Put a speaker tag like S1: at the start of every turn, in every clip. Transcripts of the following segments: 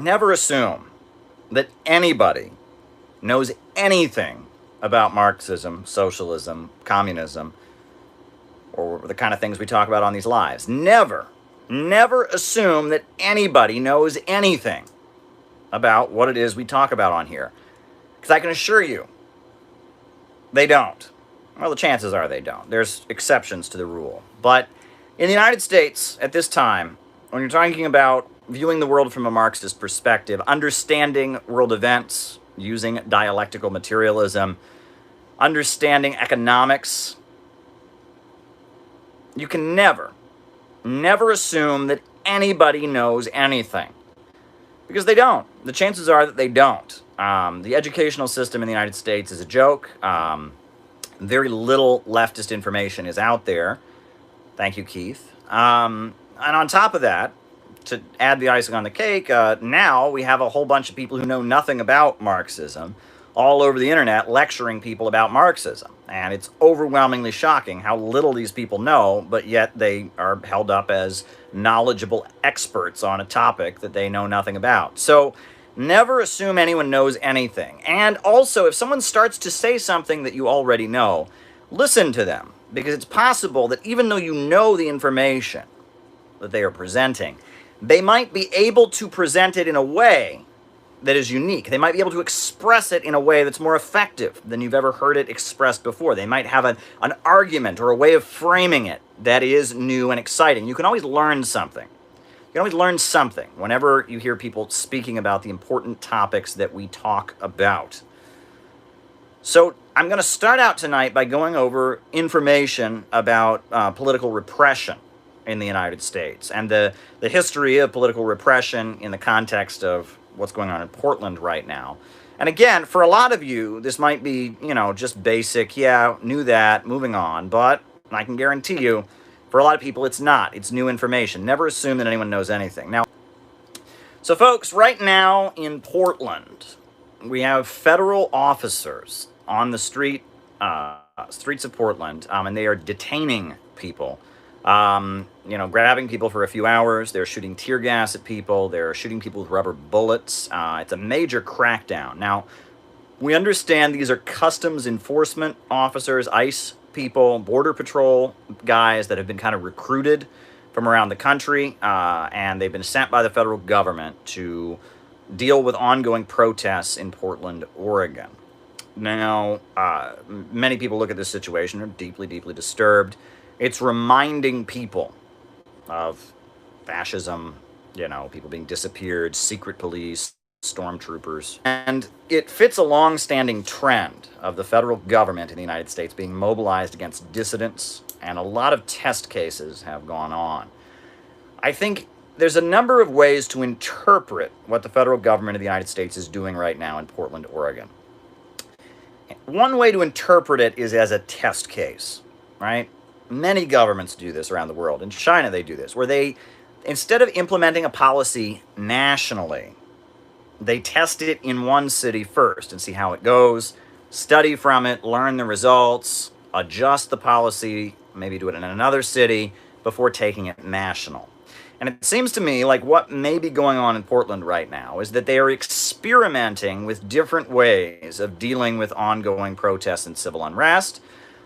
S1: never assume that anybody knows anything about Marxism, socialism, communism, or the kind of things we talk about on these lives. Never assume that anybody knows anything about what it is we talk about on here. Because I can assure you, they don't. Well, the chances are they don't. There's exceptions to the rule. But in the United States, at this time, when you're talking about viewing the world from a Marxist perspective, understanding world events using dialectical materialism, understanding economics, you can never assume that anybody knows anything. Because they don't. The chances are that they don't. The educational system in the United States is a joke. Very little leftist information is out there. Thank you, Keith. And on top of that, to add the icing on the cake, now we have a whole bunch of people who know nothing about Marxism all over the internet lecturing people about Marxism. And it's overwhelmingly shocking how little these people know, but yet they are held up as knowledgeable experts on a topic that they know nothing about. So never assume anyone knows anything. And also, if someone starts to say something that you already know, listen to them. Because it's possible that even though you know the information that they are presenting, they might be able to present it in a way that is unique. They might be able to express it in a way that's more effective than you've ever heard it expressed before. They might have an argument or a way of framing it that is new and exciting. You can always learn something. You can always learn something whenever you hear people speaking about the important topics that we talk about. So I'm going to start out tonight by going over information about political repression in the United States and the history of political repression in the context of what's going on in Portland right now. And again, for a lot of you, this might be, just basic, yeah, knew that, moving on. But I can guarantee you, for a lot of people, it's not. It's new information. Never assume that anyone knows anything. Now, so folks, right now in Portland, we have federal officers on the streets of Portland, and they are detaining people. Grabbing people for a few hours. They're shooting tear gas at people. They're shooting people with rubber bullets. It's a major crackdown. Now, we understand these are customs enforcement officers, ICE people, Border Patrol guys that have been kind of recruited from around the country, and they've been sent by the federal government to deal with ongoing protests in Portland, Oregon. Now, many people look at this situation and are deeply, deeply disturbed. It's reminding people of fascism, people being disappeared, secret police, stormtroopers. And it fits a long-standing trend of the federal government in the United States being mobilized against dissidents, and a lot of test cases have gone on. I think there's a number of ways to interpret what the federal government of the United States is doing right now in Portland, Oregon. One way to interpret it is as a test case, right? Many governments do this around the world. In China, they do this, where they, instead of implementing a policy nationally, they test it in one city first and see how it goes, study from it, learn the results, adjust the policy, maybe do it in another city before taking it national. And it seems to me like what may be going on in Portland right now is that they are experimenting with different ways of dealing with ongoing protests and civil unrest.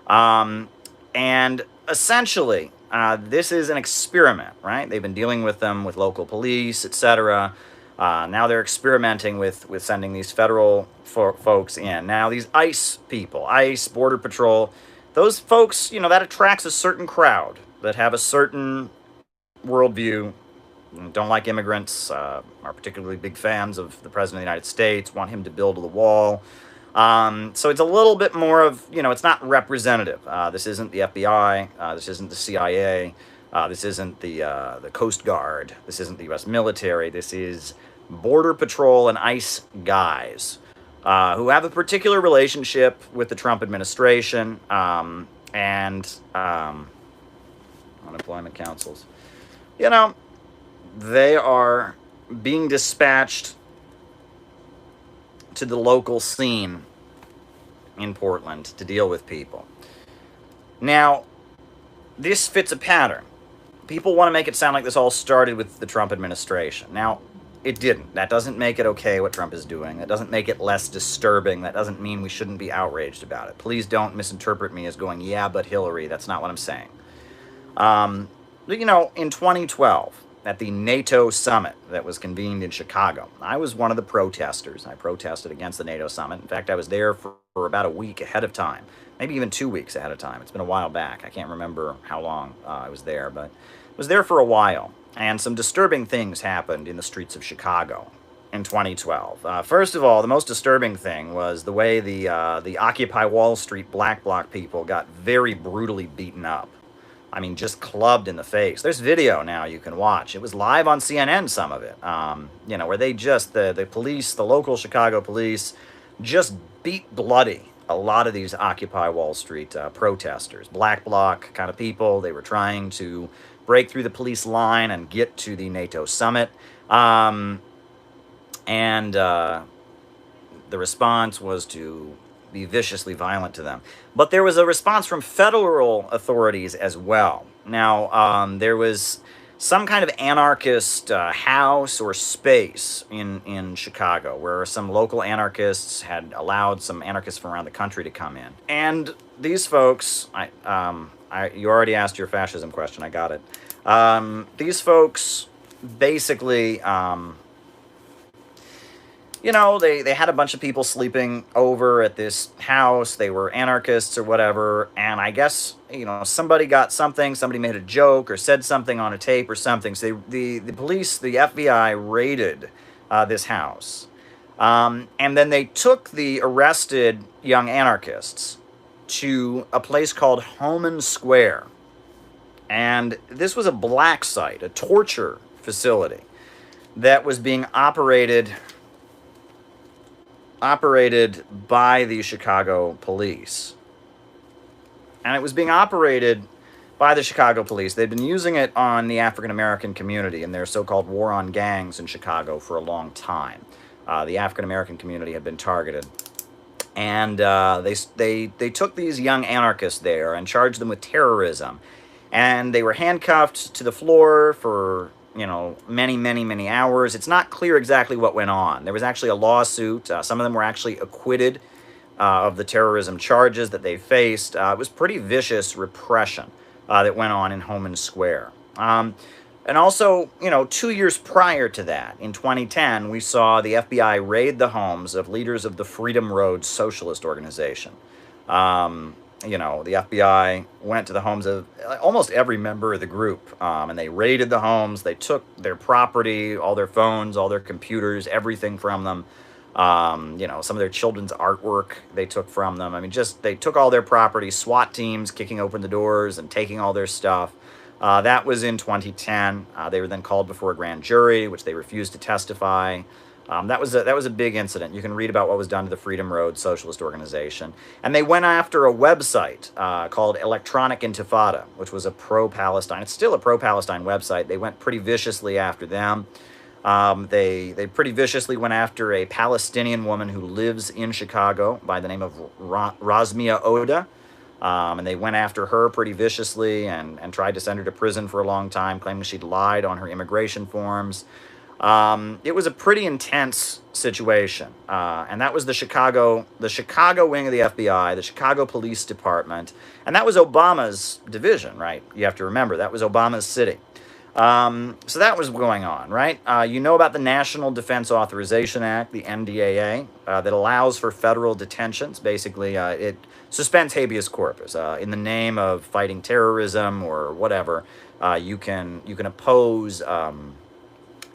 S1: And essentially, this is an experiment, right? They've been dealing with them with local police, etc. Now they're experimenting with sending these federal folks in. Now these ICE people, ICE, Border Patrol, those folks, that attracts a certain crowd that have a certain worldview, don't like immigrants, are particularly big fans of the President of the United States, want him to build the wall. So it's a little bit more of, it's not representative. This isn't the FBI. This isn't the CIA. This isn't the Coast Guard. This isn't the U.S. military. This is Border Patrol and ICE guys who have a particular relationship with the Trump administration and unemployment councils. They are being dispatched to the local scene in Portland to deal with people. Now, this fits a pattern. People want to make it sound like this all started with the Trump administration. Now, it didn't. That doesn't make it okay what Trump is doing. That doesn't make it less disturbing. That doesn't mean we shouldn't be outraged about it. Please don't misinterpret me as going, yeah, but Hillary. That's not what I'm saying. You know, in 2012, at the NATO summit that was convened in Chicago, I was one of the protesters. I protested against the NATO summit. In fact, I was there for about a week ahead of time, maybe even 2 weeks ahead of time. It's been a while back. I can't remember how long I was there, but I was there for a while. And some disturbing things happened in the streets of Chicago in 2012. First of all, the most disturbing thing was the way the Occupy Wall Street Black Bloc people got very brutally beaten up. I mean, just clubbed in the face. There's video now you can watch. It was live on CNN, some of it, you know, where they just, the police, the local Chicago police, just beat bloody a lot of these Occupy Wall Street protesters. Black Bloc kind of people. They were trying to break through the police line and get to the NATO summit. The response was to be viciously violent to them. But there was a response from federal authorities as well. Now, there was some kind of anarchist house or space in Chicago where some local anarchists had allowed some anarchists from around the country to come in. And these folks, you already asked your fascism question, I got it. These folks basically, you know, they had a bunch of people sleeping over at this house. They were anarchists or whatever. And I guess, you know, somebody got something. Somebody made a joke or said something on a tape or something. So the police, the FBI raided this house. And then they took the arrested young anarchists to a place called Homan Square. And this was a black site, a torture facility that was being operated by the Chicago police. And it was being operated by the Chicago police. They'd been using it on the African-American community in their so-called war on gangs in Chicago for a long time. The African-American community had been targeted. And they took these young anarchists there and charged them with terrorism. And they were handcuffed to the floor for, you know, many hours. It's not clear exactly what went on. There was actually a lawsuit. Some of them were actually acquitted of the terrorism charges that they faced. It was pretty vicious repression that went on in Homan Square. And also, you know, 2 years prior to that, in 2010, we saw the FBI raid the homes of leaders of the Freedom Road Socialist Organization. You know, the FBI went to the homes of almost every member of the group, and they raided the homes. They took their property, all their phones, all their computers, everything from them. You know, some of their children's artwork they took from them. I mean, just they took all their property, SWAT teams kicking open the doors and taking all their stuff. That was in 2010. They were then called before a grand jury, which they refused to testify. That was a big incident. You can read about what was done to the Freedom Road Socialist Organization. And they went after a website called Electronic Intifada, which was a pro-Palestine. It's still a pro-Palestine website. They went pretty viciously after them. They pretty viciously went after a Palestinian woman who lives in Chicago by the name of Razmia Oda. And they went after her pretty viciously and tried to send her to prison for a long time, claiming she'd lied on her immigration forms. It was a pretty intense situation, and that was the Chicago wing of the FBI, the Chicago Police Department, and that was Obama's division, right? You have to remember, that was Obama's city. So that was going on, right? You know about the National Defense Authorization Act, the NDAA, that allows for federal detentions. Basically, it suspends habeas corpus. In the name of fighting terrorism or whatever, you can oppose...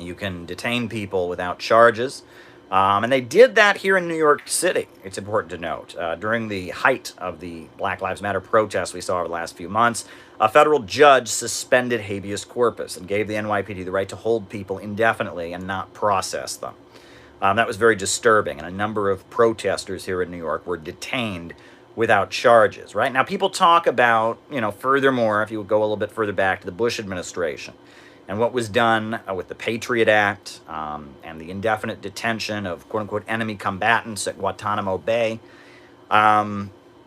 S1: You can detain people without charges. And they did that here in New York City, it's important to note. During the height of the Black Lives Matter protests we saw over the last few months, a federal judge suspended habeas corpus and gave the NYPD the right to hold people indefinitely and not process them. That was very disturbing, and a number of protesters here in New York were detained without charges, right? Now, people talk about, you know, furthermore, if you would go a little bit further back to the Bush administration, and what was done with the Patriot Act and the indefinite detention of quote-unquote enemy combatants at Guantanamo Bay.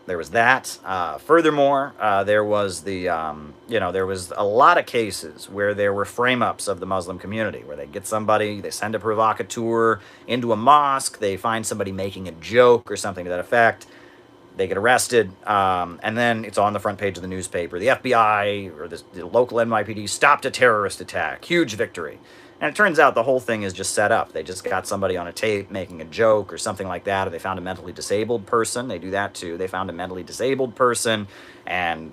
S1: There was that. Furthermore, there was there was a lot of cases where there were frame-ups of the Muslim community, where they get somebody, they send a provocateur into a mosque, they find somebody making a joke or something to that effect, they get arrested, and then it's on the front page of the newspaper. The FBI or the local NYPD stopped a terrorist attack. Huge victory. And it turns out the whole thing is just set up. They just got somebody on a tape making a joke or something like that, or they found a mentally disabled person. They do that too. They found a mentally disabled person and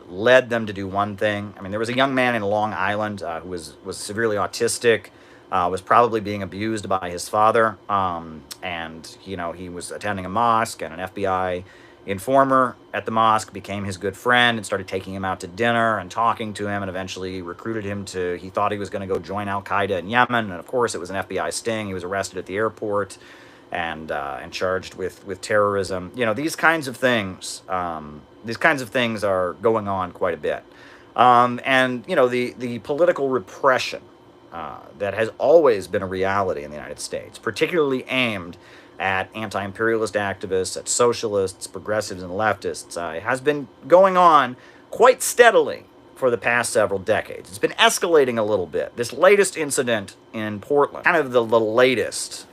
S1: led them to do one thing. I mean, there was a young man in Long Island who was severely autistic, was probably being abused by his father, and he was attending a mosque, and an FBI informer at the mosque became his good friend and started taking him out to dinner and talking to him, and eventually recruited him to, he thought he was going to go join Al-Qaeda in Yemen, and of course it was an FBI sting. He was arrested at the airport and charged with terrorism. These kinds of things are going on quite a bit. The political repression that has always been a reality in the United States, particularly aimed at anti-imperialist activists, at socialists, progressives, and leftists, has been going on quite steadily for the past several decades. It's been escalating a little bit. This latest incident in Portland, kind of the latest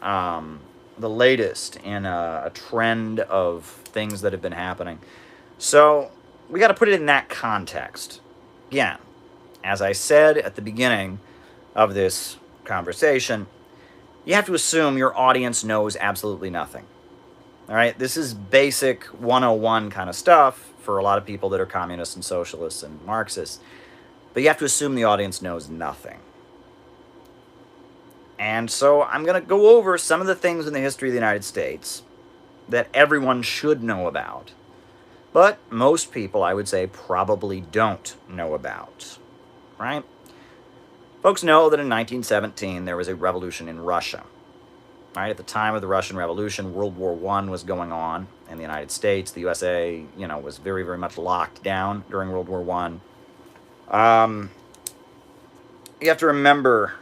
S1: in a trend of things that have been happening. So we got to put it in that context. Again, as I said at the beginning of this conversation, you have to assume your audience knows absolutely nothing. All right? This is basic 101 kind of stuff for a lot of people that are communists and socialists and Marxists. But you have to assume the audience knows nothing. And so I'm going to go over some of the things in the history of the United States that everyone should know about, but most people, I would say, probably don't know about. Right? Folks know that in 1917 there was a revolution in Russia. Right? At the time of the Russian Revolution, World War I was going on in the United States. The USA, was very, very much locked down during World War I. You have to remember,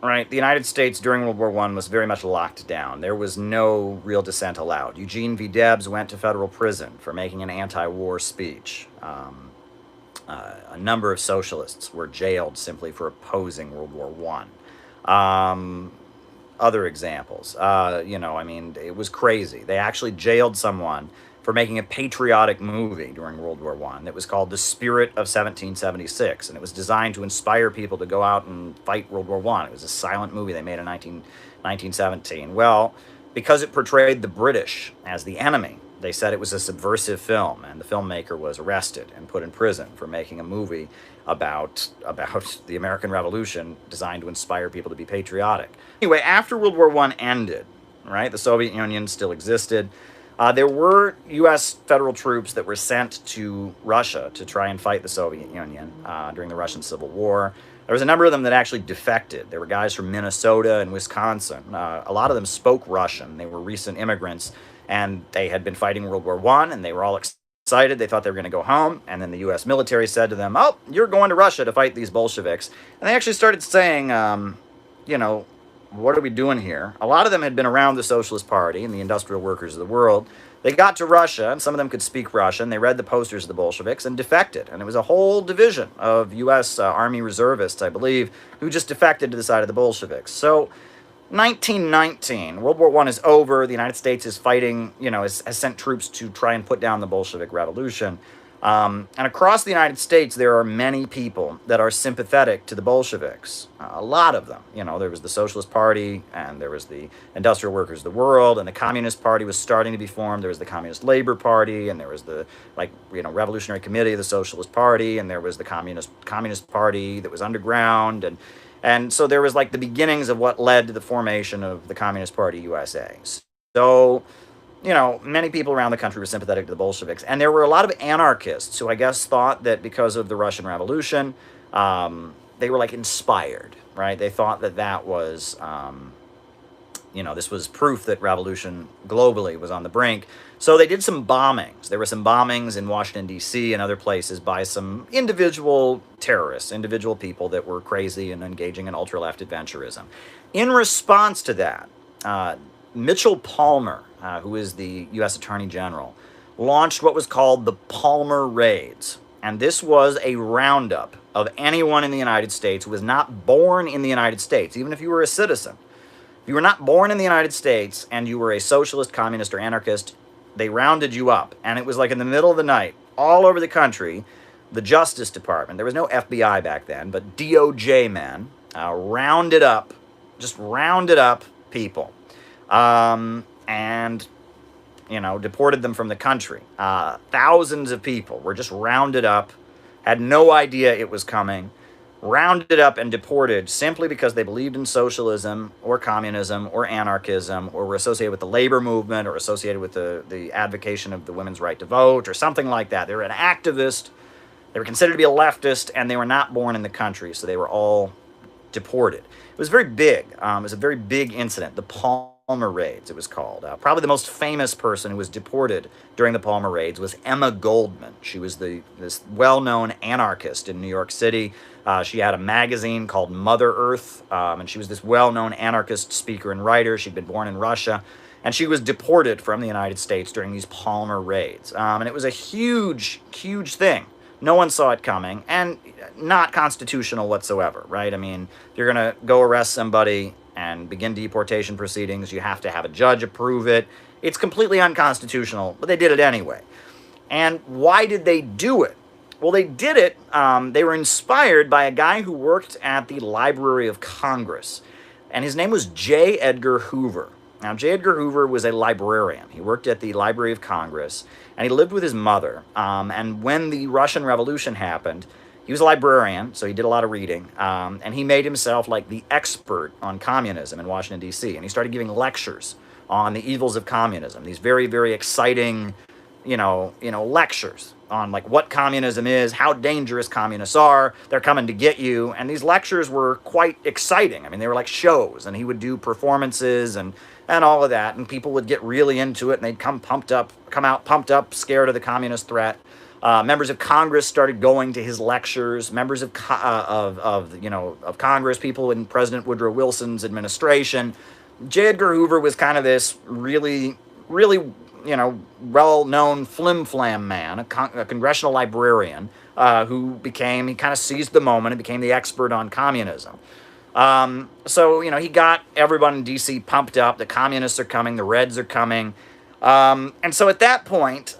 S1: right, the United States during World War I was very much locked down. There was no real dissent allowed. Eugene V. Debs went to federal prison for making an anti-war speech. A number of socialists were jailed simply for opposing World War I. Other examples, it was crazy. They actually jailed someone for making a patriotic movie during World War I that was called The Spirit of 1776, and it was designed to inspire people to go out and fight World War I. It was a silent movie they made in 1917. Well, because it portrayed the British as the enemy, they said it was a subversive film, and the filmmaker was arrested and put in prison for making a movie about the American Revolution designed to inspire people to be patriotic. Anyway, after World War I ended, right, the Soviet Union still existed. There were U.S. federal troops that were sent to Russia to try and fight the Soviet Union during the Russian Civil War. There was a number of them that actually defected. There were guys from Minnesota and Wisconsin. A lot of them spoke Russian. They were recent immigrants, and they had been fighting World War I, and they were all excited. They thought they were going to go home, and then the U.S. military said to them, "Oh, you're going to Russia to fight these Bolsheviks." And they actually started saying, what are we doing here? A lot of them had been around the Socialist Party and the industrial workers of the world. They got to Russia, and some of them could speak Russian. They read the posters of the Bolsheviks and defected. And it was a whole division of U.S. Army reservists, I believe, who just defected to the side of the Bolsheviks. So 1919, World War I is over. The United States is fighting, has sent troops to try and put down the Bolshevik Revolution. And across the United States, there are many people that are sympathetic to the Bolsheviks. A lot of them. There was the Socialist Party, and there was the Industrial Workers of the World, and the Communist Party was starting to be formed. There was the Communist Labor Party, and there was the, Revolutionary Committee of the Socialist Party, and there was the Communist Party that was underground, and so there was, the beginnings of what led to the formation of the Communist Party USA. So many people around the country were sympathetic to the Bolsheviks. And there were a lot of anarchists who I guess thought that because of the Russian Revolution, they were inspired, right? They thought that was, this was proof that revolution globally was on the brink. So they did some bombings. There were some bombings in Washington, D.C. and other places by some individual terrorists, individual people that were crazy and engaging in ultra-left adventurism. In response to that, Mitchell Palmer, who is the U.S. Attorney General, launched what was called the Palmer Raids. And this was a roundup of anyone in the United States who was not born in the United States, even if you were a citizen. If you were not born in the United States and you were a socialist, communist, or anarchist, they rounded you up. And it was like in the middle of the night, all over the country, the Justice Department, there was no FBI back then, but DOJ men rounded up people. And deported them from the country. Thousands of people were just rounded up, had no idea it was coming, rounded up and deported simply because they believed in socialism or communism or anarchism or were associated with the labor movement or associated with the advocation of the women's right to vote or something like that. They were an activist, they were considered to be a leftist, and they were not born in the country, so they were all deported. It was very big. It was a very big incident. The Palmer Raids, it was called. Probably the most famous person who was deported during the Palmer Raids was Emma Goldman. She was this well-known anarchist in New York City. She had a magazine called Mother Earth, and she was this well-known anarchist speaker and writer. She'd been born in Russia, and she was deported from the United States during these Palmer Raids. And it was a huge, huge thing. No one saw it coming, and not constitutional whatsoever, right? I mean, if you're going to go arrest somebody and begin deportation proceedings, you have to have a judge approve it. It's completely unconstitutional, but they did it anyway. And why did they do it? Well, they did it, they were inspired by a guy who worked at the Library of Congress, and his name was J. Edgar Hoover. Now, J. Edgar Hoover was a librarian. He worked at the Library of Congress, and he lived with his mother. And when the Russian Revolution happened, he was a librarian, so he did a lot of reading, and he made himself like the expert on communism in Washington, D.C., and he started giving lectures on the evils of communism, these very, very exciting, lectures on like what communism is, how dangerous communists are, they're coming to get you, and these lectures were quite exciting. I mean, they were like shows, and he would do performances and all of that, and people would get really into it, and they'd come out pumped up, scared of the communist threat. Members of Congress started going to his lectures. Members of Congress, people in President Woodrow Wilson's administration. J. Edgar Hoover was kind of this really, really, well-known flim-flam man, a congressional librarian he kind of seized the moment and became the expert on communism. So he got everyone in D.C. pumped up. The communists are coming. The Reds are coming. And so at that point,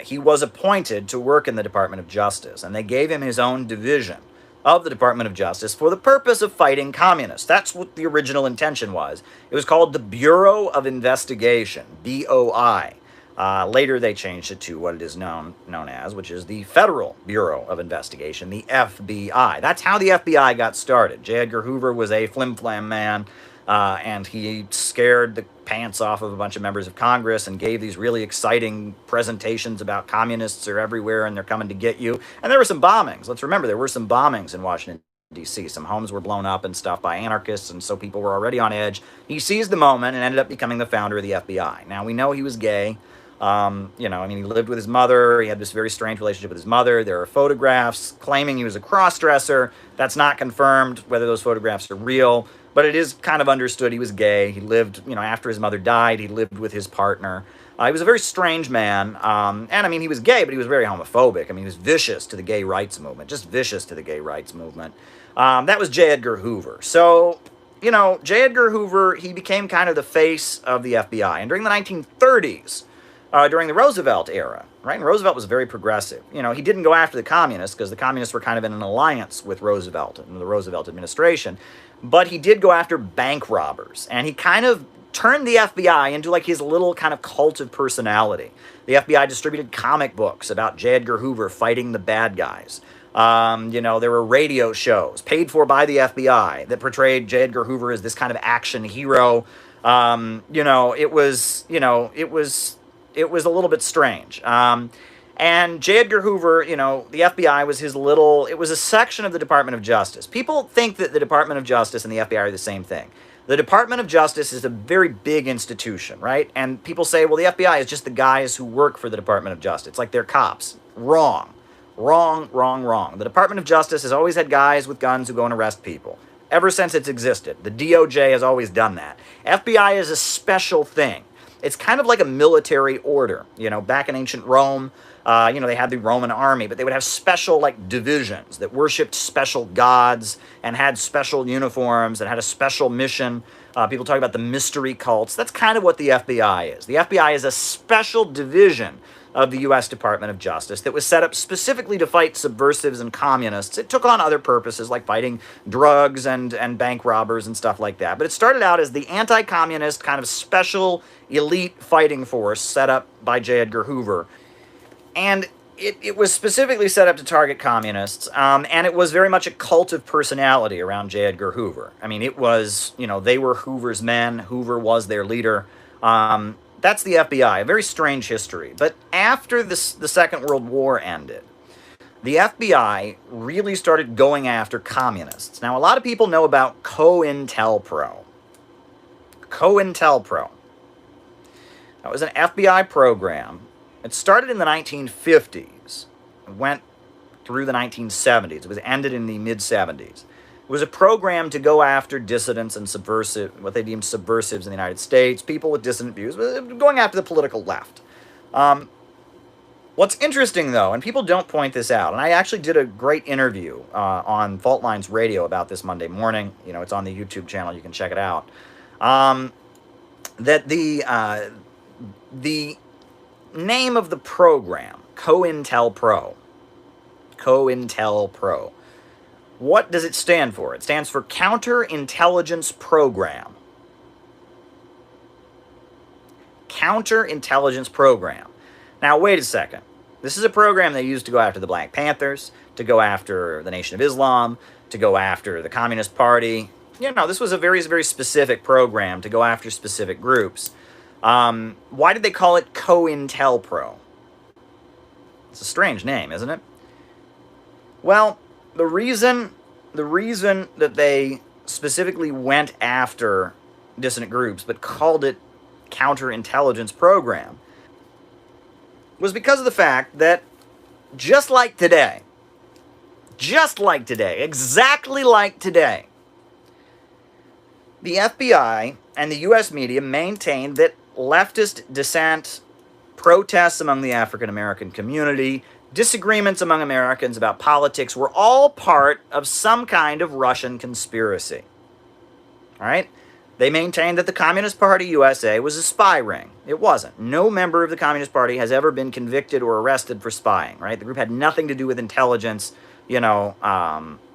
S1: he was appointed to work in the Department of Justice, and they gave him his own division of the Department of Justice for the purpose of fighting communists. That's what the original intention was. It was called the Bureau of Investigation, BOI. Later they changed it to what it is known as, which is the Federal Bureau of Investigation, the FBI. That's how the FBI got started. J. Edgar Hoover was a flim-flam man, and he scared the pants off of a bunch of members of Congress and gave these really exciting presentations about communists are everywhere and they're coming to get you. And there were some bombings. Let's remember, there were some bombings in Washington, D.C. Some homes were blown up and stuff by anarchists, and so people were already on edge. He seized the moment and ended up becoming the founder of the FBI. Now, we know he was gay. He lived with his mother. He had this very strange relationship with his mother. There are photographs claiming he was a cross-dresser. That's not confirmed whether those photographs are real, but it is kind of understood he was gay. He lived, after his mother died, he lived with his partner. He was a very strange man, and he was gay, but he was very homophobic. He was vicious to the gay rights movement, just vicious to the gay rights movement. That was J. Edgar Hoover. So, J. Edgar Hoover, he became kind of the face of the FBI, and during the 1930s, during the Roosevelt era, right? And Roosevelt was very progressive. He didn't go after the communists because the communists were kind of in an alliance with Roosevelt and the Roosevelt administration. But he did go after bank robbers. And he kind of turned the FBI into like his little kind of cult of personality. The FBI distributed comic books about J. Edgar Hoover fighting the bad guys. There were radio shows paid for by the FBI that portrayed J. Edgar Hoover as this kind of action hero. It was a little bit strange. And J. Edgar Hoover, the FBI was it was a section of the Department of Justice. People think that the Department of Justice and the FBI are the same thing. The Department of Justice is a very big institution, right? And people say, well, the FBI is just the guys who work for the Department of Justice. It's like they're cops. Wrong. The Department of Justice has always had guys with guns who go and arrest people. ever since it's existed. The DOJ has always done that. FBI is a special thing. It's kind of like a military order. You know, back in ancient Rome, you know, they had the Roman army, but they would have special, like, divisions that worshipped special gods and had special uniforms and had a special mission. People talk about the mystery cults. That's kind of what the FBI is. The FBI is a special division of the U.S. Department of Justice that was set up specifically to fight subversives and communists. It took on other purposes like fighting drugs and bank robbers and stuff like that. But it started out as the anti-communist kind of special elite fighting force set up by J. Edgar Hoover. And it was specifically set up to target communists, and it was very much a cult of personality around J. Edgar Hoover. I mean, it was, you know, they were Hoover's men. Hoover was their leader. That's the FBI, a very strange history. But after the Second World War ended, the FBI really started going after communists. Now, a lot of people know about COINTELPRO. COINTELPRO. That was an FBI program. It started in the 1950s, went through the 1970s. It was ended in the mid-70s. It was a program to go after dissidents and what they deemed subversives in the United States, people with dissident views, going after the political left. What's interesting, though, and people don't point this out, and I actually did a great interview on Fault Lines Radio about this Monday morning. You know, it's on the YouTube channel. You can check it out. That the name of the program, COINTELPRO. COINTELPRO. What does it stand for? It stands for Counterintelligence Program. Counterintelligence Program. Now, wait a second. This is a program they used to go after the Black Panthers, to go after the Nation of Islam, to go after the Communist Party. You know, this was a very, very specific program to go after specific groups. Why did they call it COINTELPRO? It's a strange name, isn't it? Well, the reason that they specifically went after dissident groups but called it counterintelligence program was because of the fact that just like today, exactly like today, the FBI and the U.S. media maintained that leftist dissent, protests among the African-American community, disagreements among Americans about politics were all part of some kind of Russian conspiracy. All right? They maintained that the Communist Party USA was a spy ring. It wasn't. No member of the Communist Party has ever been convicted or arrested for spying, right? The group had nothing to do with intelligence. You know,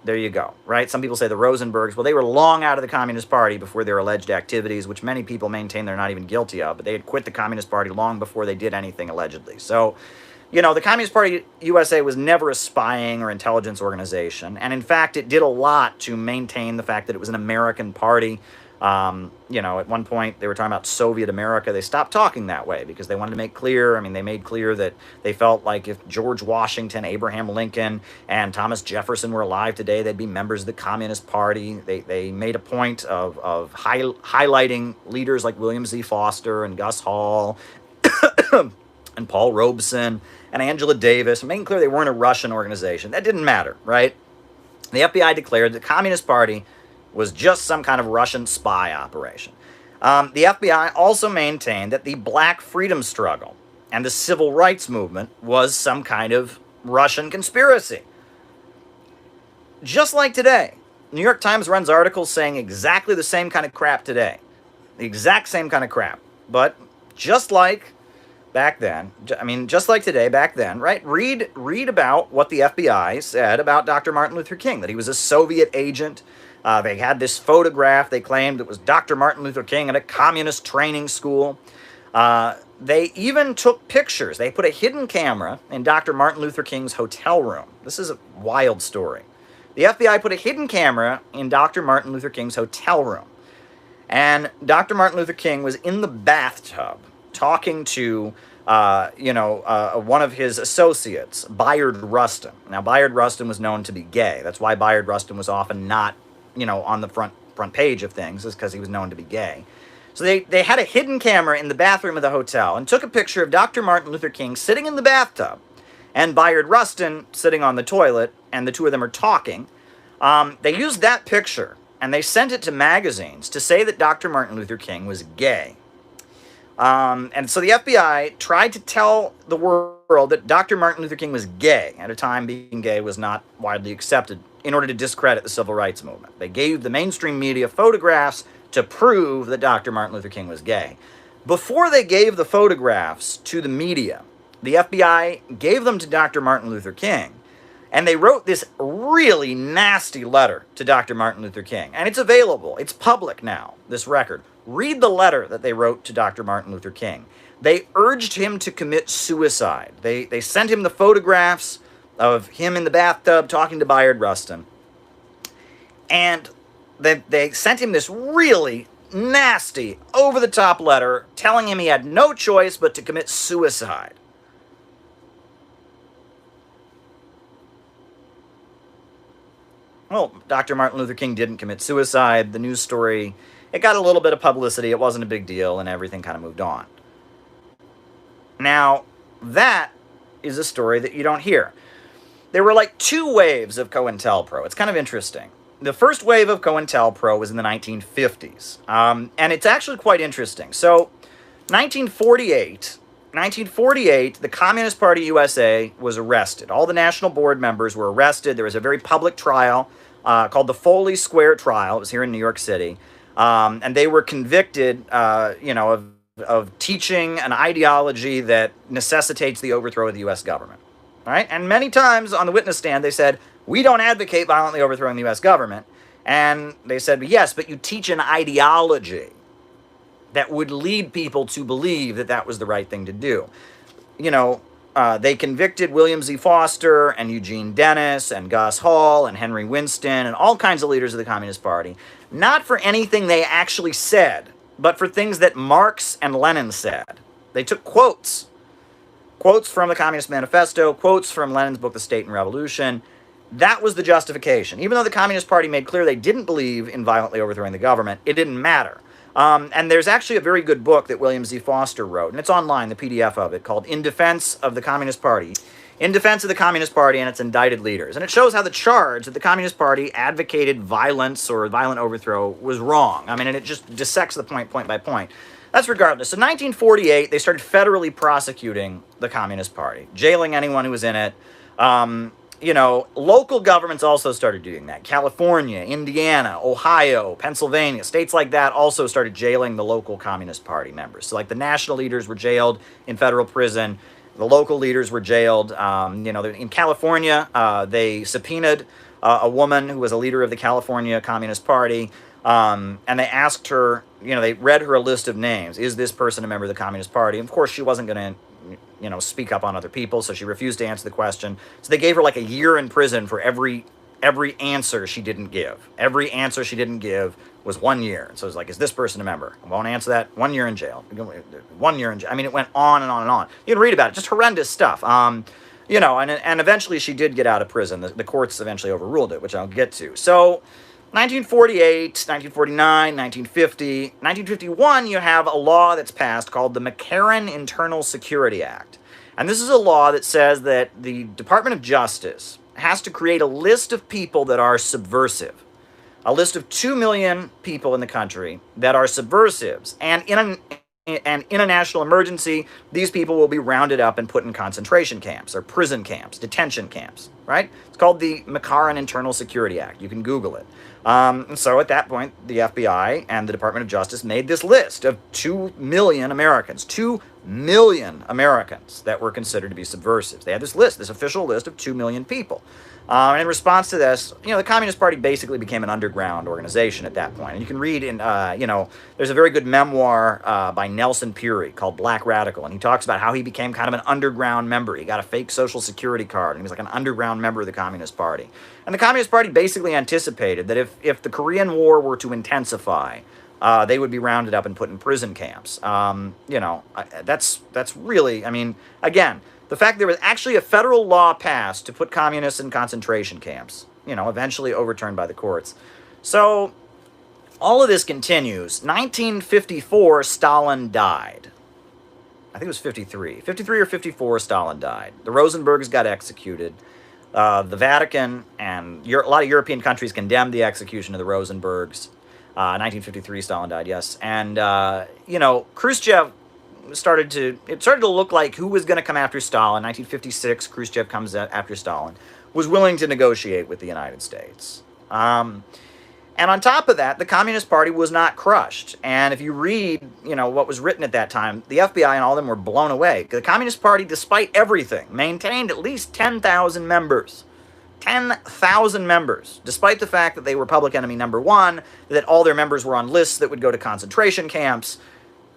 S1: there you go, right? Some people say the Rosenbergs. Well, they were long out of the Communist Party before their alleged activities, which many people maintain they're not even guilty of, but they had quit the Communist Party long before they did anything allegedly. So, you know, the Communist Party USA was never a spying or intelligence organization, and in fact, it did a lot to maintain the fact that it was an American party. You know, at one point, they were talking about Soviet America. They stopped talking that way because they wanted to make clear, I mean, they made clear that they felt like if George Washington, Abraham Lincoln, and Thomas Jefferson were alive today, they'd be members of the Communist Party. They made a point of highlighting leaders like William Z. Foster and Gus Hall and Paul Robeson and Angela Davis, making clear they weren't a Russian organization. That didn't matter, right? The FBI declared the Communist Party was just some kind of Russian spy operation. The FBI also maintained that the Black freedom struggle and the civil rights movement was some kind of Russian conspiracy. Just like today. New York Times runs articles saying exactly the same kind of crap today. The exact same kind of crap. But just like back then, I mean, just like today, back then, right? Read about what the FBI said about Dr. Martin Luther King, that he was a Soviet agent. They had this photograph, they claimed it was Dr. Martin Luther King at a communist training school. They even took pictures. They put a hidden camera in Dr. Martin Luther King's hotel room. This is a wild story. The FBI put a hidden camera in Dr. Martin Luther King's hotel room. And Dr. Martin Luther King was in the bathtub talking to one of his associates, Bayard Rustin. Now, Bayard Rustin was known to be gay. That's why Bayard Rustin was often not, on the front page of things, is because he was known to be gay. So they had a hidden camera in the bathroom of the hotel and took a picture of Dr. Martin Luther King sitting in the bathtub and Bayard Rustin sitting on the toilet, and the two of them are talking. They used that picture and they sent it to magazines to say that Dr. Martin Luther King was gay. And so the FBI tried to tell the world that Dr. Martin Luther King was gay at a time being gay was not widely accepted in order to discredit the civil rights movement. They gave the mainstream media photographs to prove that Dr. Martin Luther King was gay. Before they gave the photographs to the media, the FBI gave them to Dr. Martin Luther King, and they wrote this really nasty letter to Dr. Martin Luther King. And it's available. It's public now, this record. Read the letter that they wrote to Dr. Martin Luther King. They urged him to commit suicide. They sent him the photographs of him in the bathtub talking to Bayard Rustin. And they sent him this really nasty, over-the-top letter telling him he had no choice but to commit suicide. Well, Dr. Martin Luther King didn't commit suicide. The news story, it got a little bit of publicity. It wasn't a big deal, and everything kind of moved on. Now, that is a story that you don't hear. There were like two waves of COINTELPRO. It's kind of interesting. The first wave of COINTELPRO was in the 1950s, and it's actually quite interesting. So, 1948, the Communist Party USA was arrested. All the national board members were arrested. There was a very public trial called the Foley Square Trial. It was here in New York City. And they were convicted, of teaching an ideology that necessitates the overthrow of the U.S. government. All right? And many times on the witness stand, they said, we don't advocate violently overthrowing the U.S. government. And they said, yes, but you teach an ideology that would lead people to believe that that was the right thing to do. They convicted William Z. Foster and Eugene Dennis and Gus Hall and Henry Winston and all kinds of leaders of the Communist Party, not for anything they actually said, but for things that Marx and Lenin said. They took quotes from the Communist Manifesto, quotes from Lenin's book, The State and Revolution. That was the justification. Even though the Communist Party made clear they didn't believe in violently overthrowing the government, it didn't matter. And there's actually a very good book that William Z. Foster wrote, and it's online, the PDF of it, called In Defense of the Communist Party. In Defense of the Communist Party and its indicted leaders. And it shows how the charge that the Communist Party advocated violence or violent overthrow was wrong. I mean, and it just dissects the point by point. That's regardless. In 1948, they started federally prosecuting the Communist Party, jailing anyone who was in it. Local governments also started doing that. California, Indiana, Ohio, Pennsylvania, states like that also started jailing the local Communist Party members. So like the national leaders were jailed in federal prison. The local leaders were jailed. In California, they subpoenaed a woman who was a leader of the California Communist Party. And they asked her, they read her a list of names. Is this person a member of the Communist Party? And of course, she wasn't going to speak up on other people, so she refused to answer the question. So they gave her like a year in prison for every answer she didn't give. Every answer she didn't give was 1 year. So it's like, is this person a member? I won't answer that. 1 year in jail. 1 year in jail. I mean, it went on and on and on. You can read about it. Just horrendous stuff. And eventually she did get out of prison. The courts eventually overruled it, which I'll get to. So 1948, 1949, 1950, 1951, you have a law that's passed called the McCarran Internal Security Act. And this is a law that says that the Department of Justice has to create a list of people that are subversive. A list of 2 million people in the country that are subversives. And in a national emergency, these people will be rounded up and put in concentration camps or prison camps, detention camps, right? It's called the McCarran Internal Security Act. You can Google it. And so at that point, the FBI and the Department of Justice made this list of 2 million Americans, 2 million Americans that were considered to be subversives. They had this list, this official list of 2 million people. And in response to this, the Communist Party basically became an underground organization at that point. And you can read in, there's a very good memoir by Nelson Peary called Black Radical. And he talks about how he became kind of an underground member. He got a fake Social Security card. And he was like an underground member of the Communist Party. And the Communist Party basically anticipated that if the Korean War were to intensify, they would be rounded up and put in prison camps. That's really, again, the fact there was actually a federal law passed to put communists in concentration camps, eventually overturned by the courts. So all of this continues. 1954, Stalin died. I think it was 53. 53 or 54, Stalin died. The Rosenbergs got executed. The Vatican and a lot of European countries condemned the execution of the Rosenbergs. 1953, Stalin died, yes. And, Khrushchev it started to look like who was going to come after Stalin. 1956, Khrushchev comes after Stalin, was willing to negotiate with the United States. And on top of that, the Communist Party was not crushed. And if you read, what was written at that time, the FBI and all of them were blown away. The Communist Party, despite everything, maintained at least 10,000 members. 10,000 members, despite the fact that they were public enemy number one, that all their members were on lists that would go to concentration camps.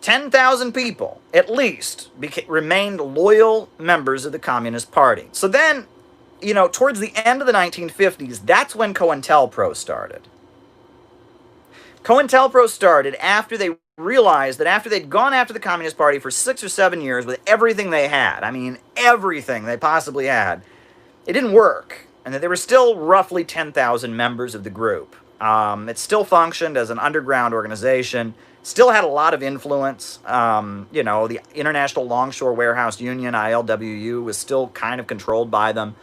S1: 10,000 people, at least, remained loyal members of the Communist Party. So then, towards the end of the 1950s, that's when COINTELPRO started. COINTELPRO started after they realized that after they'd gone after the Communist Party for 6 or 7 years with everything they had, everything they possibly had, it didn't work. And that there were still roughly 10,000 members of the group. It still functioned as an underground organization, still had a lot of influence. The International Longshore Warehouse Union, ILWU, was still kind of controlled by them.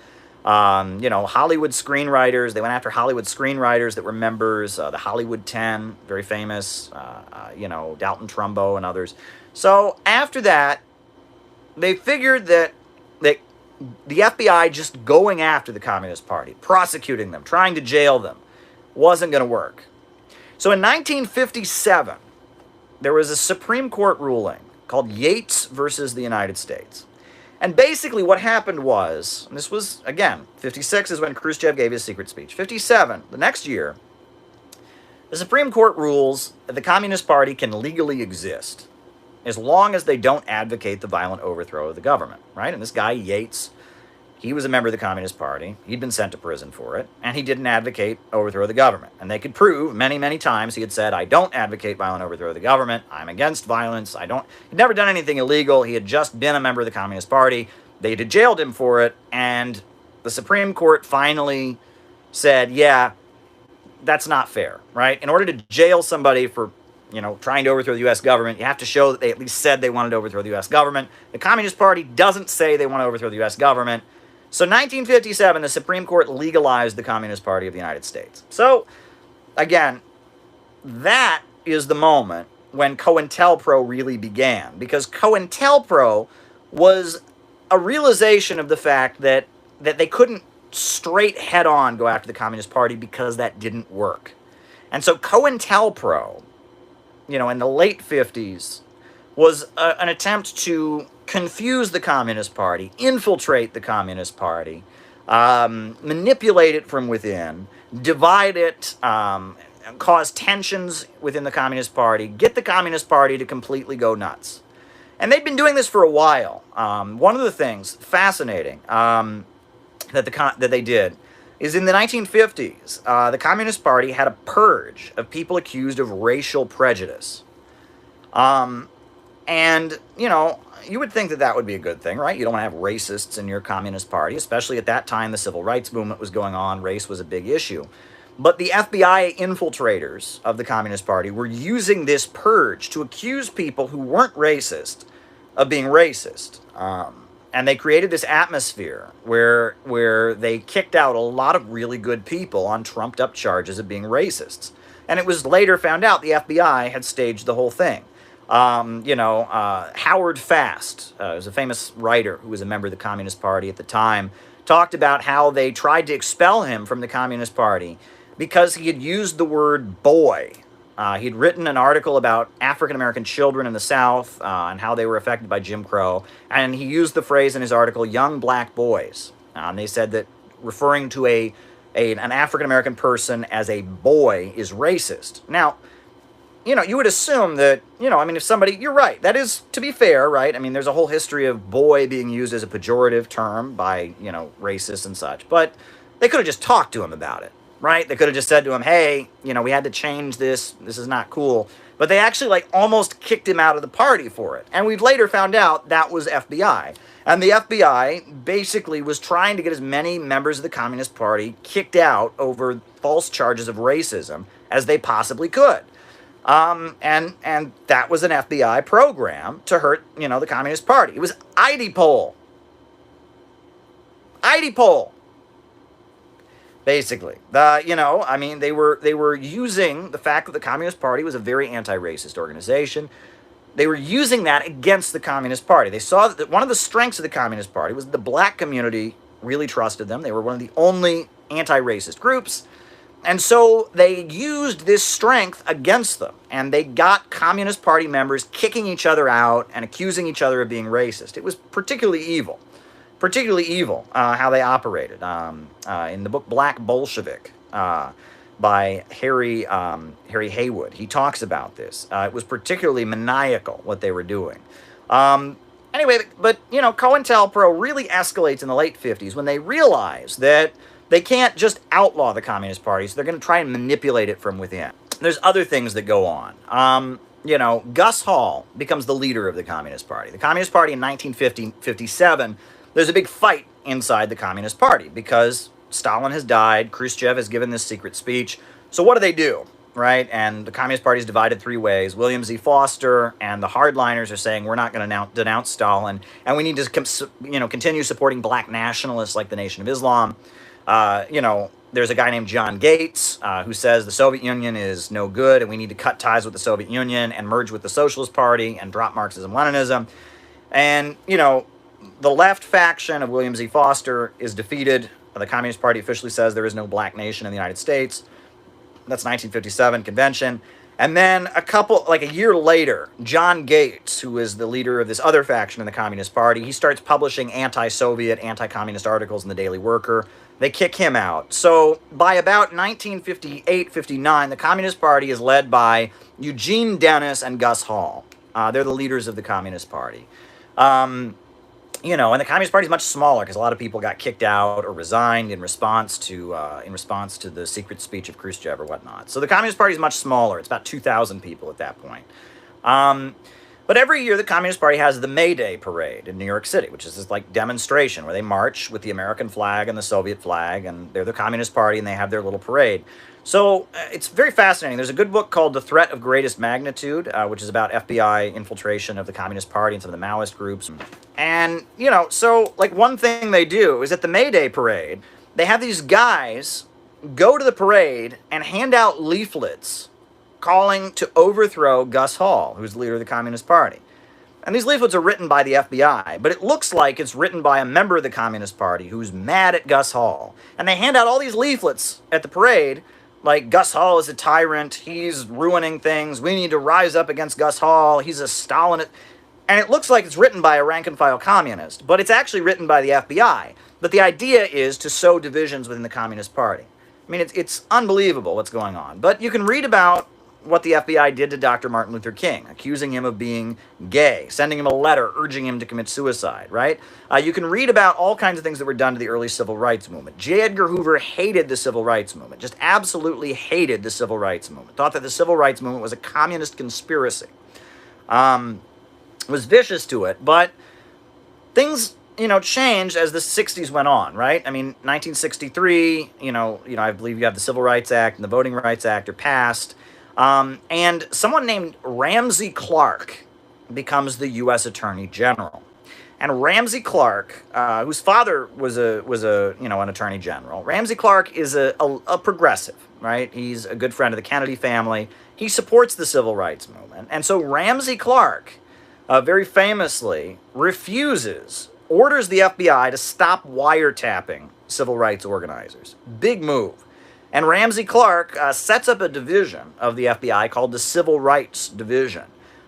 S1: Hollywood screenwriters, they went after Hollywood screenwriters that were members, the Hollywood 10, very famous, Dalton Trumbo and others. So after that, they figured that the FBI just going after the Communist Party, prosecuting them, trying to jail them, wasn't going to work. So in 1957, there was a Supreme Court ruling called Yates versus the United States. And basically what happened was, and this was, again, 56 is when Khrushchev gave his secret speech. 57, the next year, the Supreme Court rules that the Communist Party can legally exist as long as they don't advocate the violent overthrow of the government, right? And this guy, Yates, he was a member of the Communist Party. He'd been sent to prison for it, and he didn't advocate overthrow of the government. And they could prove many, many times he had said, I don't advocate violent overthrow of the government. I'm against violence. He'd never done anything illegal. He had just been a member of the Communist Party. They had jailed him for it, and the Supreme Court finally said, yeah, that's not fair, right? In order to jail somebody for trying to overthrow the U.S. government, you have to show that they at least said they wanted to overthrow the U.S. government. The Communist Party doesn't say they want to overthrow the U.S. government. So 1957, the Supreme Court legalized the Communist Party of the United States. So, again, that is the moment when COINTELPRO really began. Because COINTELPRO was a realization of the fact that they couldn't straight head-on go after the Communist Party because that didn't work. And so COINTELPRO, in the late 50s, was an attempt to confuse the Communist Party, infiltrate the Communist Party, manipulate it from within, divide it, cause tensions within the Communist Party, get the Communist Party to completely go nuts. And they'd been doing this for a while. One of the things fascinating that they did is in the 1950s, the Communist Party had a purge of people accused of racial prejudice. And, you would think that would be a good thing, right? You don't want to have racists in your Communist Party, especially at that time the civil rights movement was going on. Race was a big issue. But the FBI infiltrators of the Communist Party were using this purge to accuse people who weren't racist of being racist. And they created this atmosphere where they kicked out a lot of really good people on trumped-up charges of being racists. And it was later found out the FBI had staged the whole thing. Howard Fast, was a famous writer who was a member of the Communist Party at the time, talked about how they tried to expel him from the Communist Party because he had used the word boy. He'd written an article about African-American children in the South and how they were affected by Jim Crow, and he used the phrase in his article, young black boys. They said that referring to an African-American person as a boy is racist. Now, you would assume that, if somebody, you're right, that is, to be fair, right? There's a whole history of boy being used as a pejorative term by, racists and such, but they could have just talked to him about it, right? They could have just said to him, hey, we had to change this is not cool, but they actually, almost kicked him out of the party for it, and we've later found out that was FBI, and the FBI basically was trying to get as many members of the Communist Party kicked out over false charges of racism as they possibly could. And that was an FBI program to hurt, the Communist Party. It was IDPOL. IDPOL. basically. I mean, they were using the fact that the Communist Party was a very anti-racist organization. They were using that against the Communist Party. They saw that one of the strengths of the Communist Party was the black community really trusted them. They were one of the only anti-racist groups. And so they used this strength against them. And they got Communist Party members kicking each other out and accusing each other of being racist. It was particularly evil. How they operated. In the book Black Bolshevik by Harry Haywood, he talks about this. It was particularly maniacal what they were doing. Anyway, but COINTELPRO really escalates in the late 50s when they realize that they can't just outlaw the Communist Party, so they're going to try and manipulate it from within. There's other things that go on. Gus Hall becomes the leader of the Communist Party. The Communist Party in 1957, there's a big fight inside the Communist Party because Stalin has died, Khrushchev has given this secret speech. So what do? Right? And the Communist Party is divided three ways. William Z. Foster and the hardliners are saying we're not going to denounce Stalin, and we need to continue supporting black nationalists like the Nation of Islam. There's a guy named John Gates who says the Soviet Union is no good and we need to cut ties with the Soviet Union and merge with the Socialist Party and drop Marxism-Leninism. And, the left faction of William Z. Foster is defeated. The Communist Party officially says there is no black nation in the United States. That's 1957 convention. And then a year later, John Gates, who is the leader of this other faction in the Communist Party, he starts publishing anti-Soviet, anti-communist articles in the Daily Worker. They kick him out. So by about 1958-59, the Communist Party is led by Eugene Dennis and Gus Hall. They're the leaders of the Communist Party. And the Communist Party is much smaller because a lot of people got kicked out or resigned in response to the secret speech of Khrushchev or whatnot. So the Communist Party is much smaller. It's about 2,000 people at that point. But every year the Communist Party has the May Day parade in New York City, which is this demonstration where they march with the American flag and the Soviet flag, and they're the Communist Party and they have their little parade. So it's very fascinating. There's a good book called The Threat of Greatest Magnitude, which is about FBI infiltration of the Communist Party and some of the Maoist groups. And, so one thing they do is at the May Day parade, they have these guys go to the parade and hand out leaflets calling to overthrow Gus Hall, who's the leader of the Communist Party. And these leaflets are written by the FBI, but it looks like it's written by a member of the Communist Party who's mad at Gus Hall. And they hand out all these leaflets at the parade, like Gus Hall is a tyrant, he's ruining things, we need to rise up against Gus Hall, he's a Stalinist. And it looks like it's written by a rank-and-file communist, but it's actually written by the FBI. But the idea is to sow divisions within the Communist Party. I mean, it's unbelievable what's going on. But you can read about what the FBI did to Dr. Martin Luther King, accusing him of being gay, sending him a letter urging him to commit suicide, right? You can read about all kinds of things that were done to the early civil rights movement. J. Edgar Hoover hated the civil rights movement, just absolutely hated the civil rights movement, thought that the civil rights movement was a communist conspiracy. Was vicious to it, but things, changed as the 60s went on, right? I mean, 1963, I believe you have the Civil Rights Act and the Voting Rights Act are passed. And someone named Ramsey Clark becomes the U.S. Attorney General. And Ramsey Clark, whose father was an Attorney General, Ramsey Clark is a progressive, right? He's a good friend of the Kennedy family. He supports the civil rights movement. And so Ramsey Clark, very famously, orders the FBI to stop wiretapping civil rights organizers. Big move. And Ramsey Clark sets up a division of the FBI called the Civil Rights Division.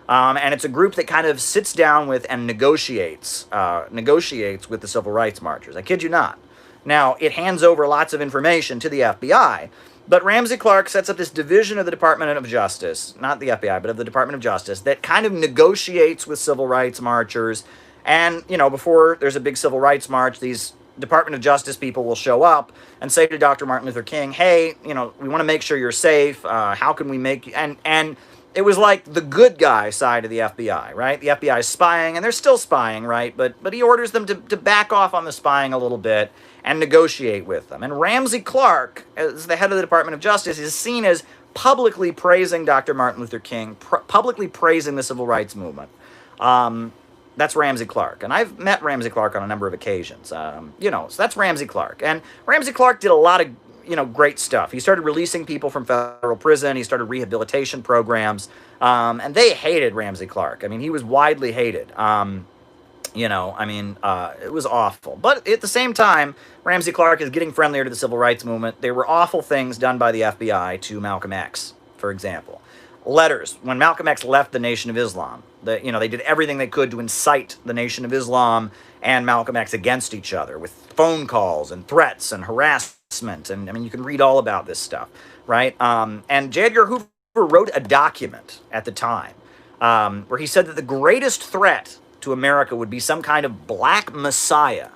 S1: And it's a group that kind of sits down with and negotiates with the civil rights marchers. I kid you not. Now, it hands over lots of information to the FBI, but Ramsey Clark sets up this division of the Department of Justice, not the FBI, but of the Department of Justice, that kind of negotiates with civil rights marchers. And, before there's a big civil rights march, these Department of Justice people will show up and say to Dr. Martin Luther King, hey, we want to make sure you're safe. How can we make you? And it was like the good guy side of the FBI, right? The FBI is spying, and they're still spying, right? But he orders them to back off on the spying a little bit and negotiate with them. And Ramsey Clark, as the head of the Department of Justice, is seen as publicly praising Dr. Martin Luther King, publicly praising the civil rights movement. That's Ramsey Clark. And I've met Ramsey Clark on a number of occasions. So that's Ramsey Clark. And Ramsey Clark did a lot of, great stuff. He started releasing people from federal prison. He started rehabilitation programs. And they hated Ramsey Clark. I mean, he was widely hated. It was awful. But at the same time, Ramsey Clark is getting friendlier to the civil rights movement. There were awful things done by the FBI to Malcolm X, for example. Letters. When Malcolm X left the Nation of Islam, they did everything they could to incite the Nation of Islam and Malcolm X against each other with phone calls and threats and harassment. And, you can read all about this stuff, right? And J. Edgar Hoover wrote a document at the time where he said that the greatest threat to America would be some kind of black messiah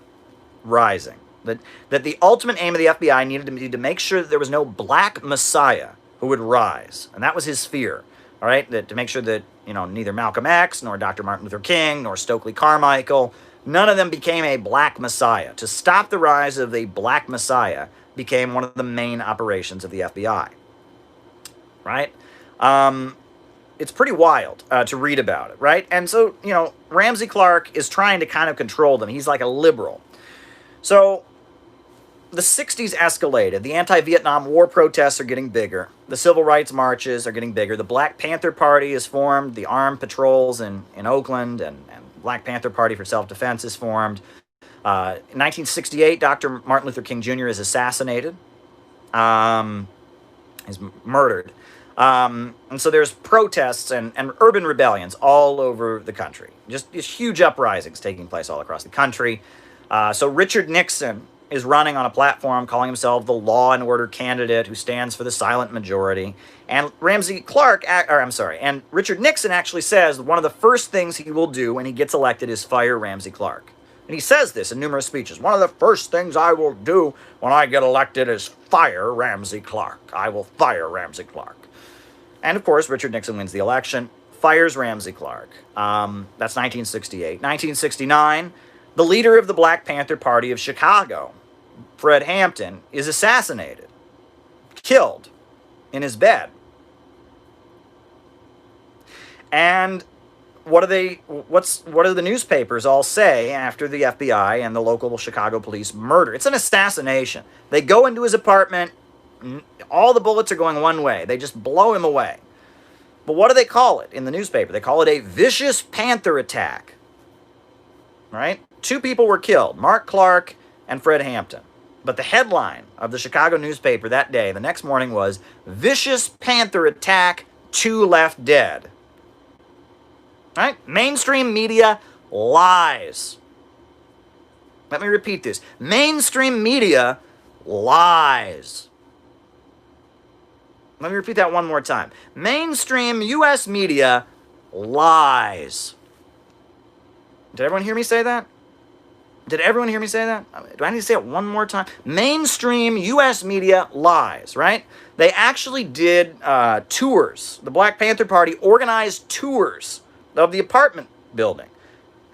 S1: rising. That the ultimate aim of the FBI needed to be to make sure that there was no black messiah who would rise. And that was his fear, all right? That to make sure that, neither Malcolm X, nor Dr. Martin Luther King, nor Stokely Carmichael, none of them became a black messiah. To stop the rise of a black messiah became one of the main operations of the FBI, right? It's pretty wild to read about it, right? And so, Ramsey Clark is trying to kind of control them. He's like a liberal. So the 60s escalated. The anti-Vietnam War protests are getting bigger. The civil rights marches are getting bigger. The Black Panther Party is formed. The armed patrols in Oakland and Black Panther Party for Self-Defense is formed. In 1968, Dr. Martin Luther King Jr. is assassinated. He's murdered. And so there's protests and urban rebellions all over the country. Just huge uprisings taking place all across the country. So Richard Nixon is running on a platform calling himself the law and order candidate who stands for the silent majority. And and Richard Nixon actually says one of the first things he will do when he gets elected is fire Ramsey Clark. And he says this in numerous speeches. One of the first things I will do when I get elected is fire Ramsey Clark. I will fire Ramsey Clark. And of course, Richard Nixon wins the election, fires Ramsey Clark. That's 1968. 1969, the leader of the Black Panther Party of Chicago, Fred Hampton, is assassinated, killed in his bed. And what do the newspapers all say after the FBI and the local Chicago police murder? It's an assassination. They go into his apartment. All the bullets are going one way. They just blow him away. But what do they call it in the newspaper? They call it a vicious panther attack. Right? 2 people were killed, Mark Clark and Fred Hampton. But the headline of the Chicago newspaper that day, the next morning, was Vicious Panther Attack, 2 Left Dead. Right? Mainstream media lies. Let me repeat this. Mainstream media lies. Let me repeat that one more time. Mainstream U.S. media lies. Did everyone hear me say that? Did everyone hear me say that? Do I need to say it one more time? Mainstream U.S. media lies, right? They actually did tours. The Black Panther Party organized tours of the apartment building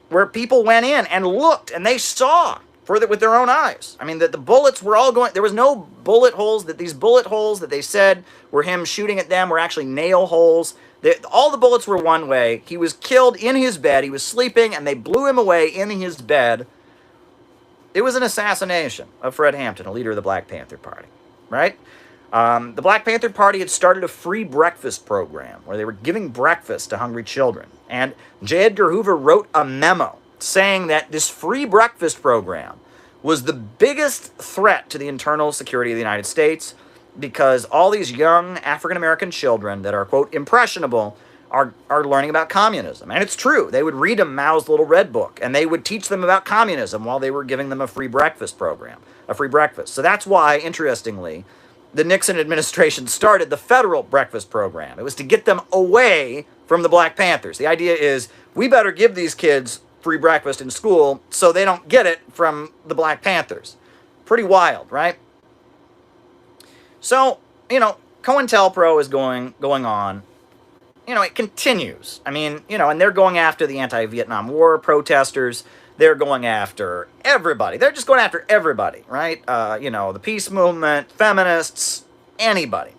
S1: where people went in and looked and they saw with their own eyes. I mean, that the bullets were all going, there was no bullet holes, that these bullet holes that they said were him shooting at them were actually nail holes. All the bullets were one way. He was killed in his bed. He was sleeping and they blew him away in his bed. It was an assassination of Fred Hampton, a leader of the Black Panther Party, right? The Black Panther Party had started a free breakfast program where they were giving breakfast to hungry children. And J. Edgar Hoover wrote a memo saying that this free breakfast program was the biggest threat to the internal security of the United States because all these young African-American children that are, quote, impressionable are learning about communism. And it's true. They would read them Mao's Little Red Book, and they would teach them about communism while they were giving them a free breakfast program, a free breakfast. So that's why, interestingly, the Nixon administration started the federal breakfast program. It was to get them away from the Black Panthers. The idea is we better give these kids free breakfast in school so they don't get it from the Black Panthers. Pretty wild, right? So, COINTELPRO is going on. It continues. I mean, and they're going after the anti-Vietnam War protesters. They're going after everybody. They're just going after everybody, right? The peace movement, feminists, anybody.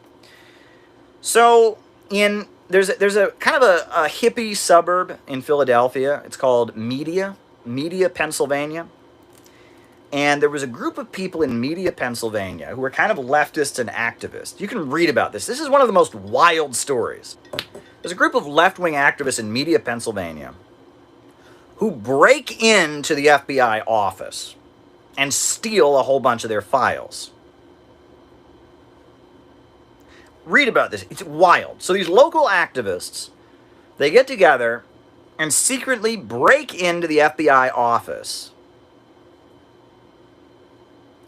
S1: So there's a kind of a hippie suburb in Philadelphia. It's called Media, Pennsylvania. And there was a group of people in Media, Pennsylvania, who were kind of leftists and activists. You can read about this. This is one of the most wild stories. There's a group of left-wing activists in Media, Pennsylvania, who break into the FBI office and steal a whole bunch of their files. Read about this. It's wild. So these local activists, they get together and secretly break into the FBI office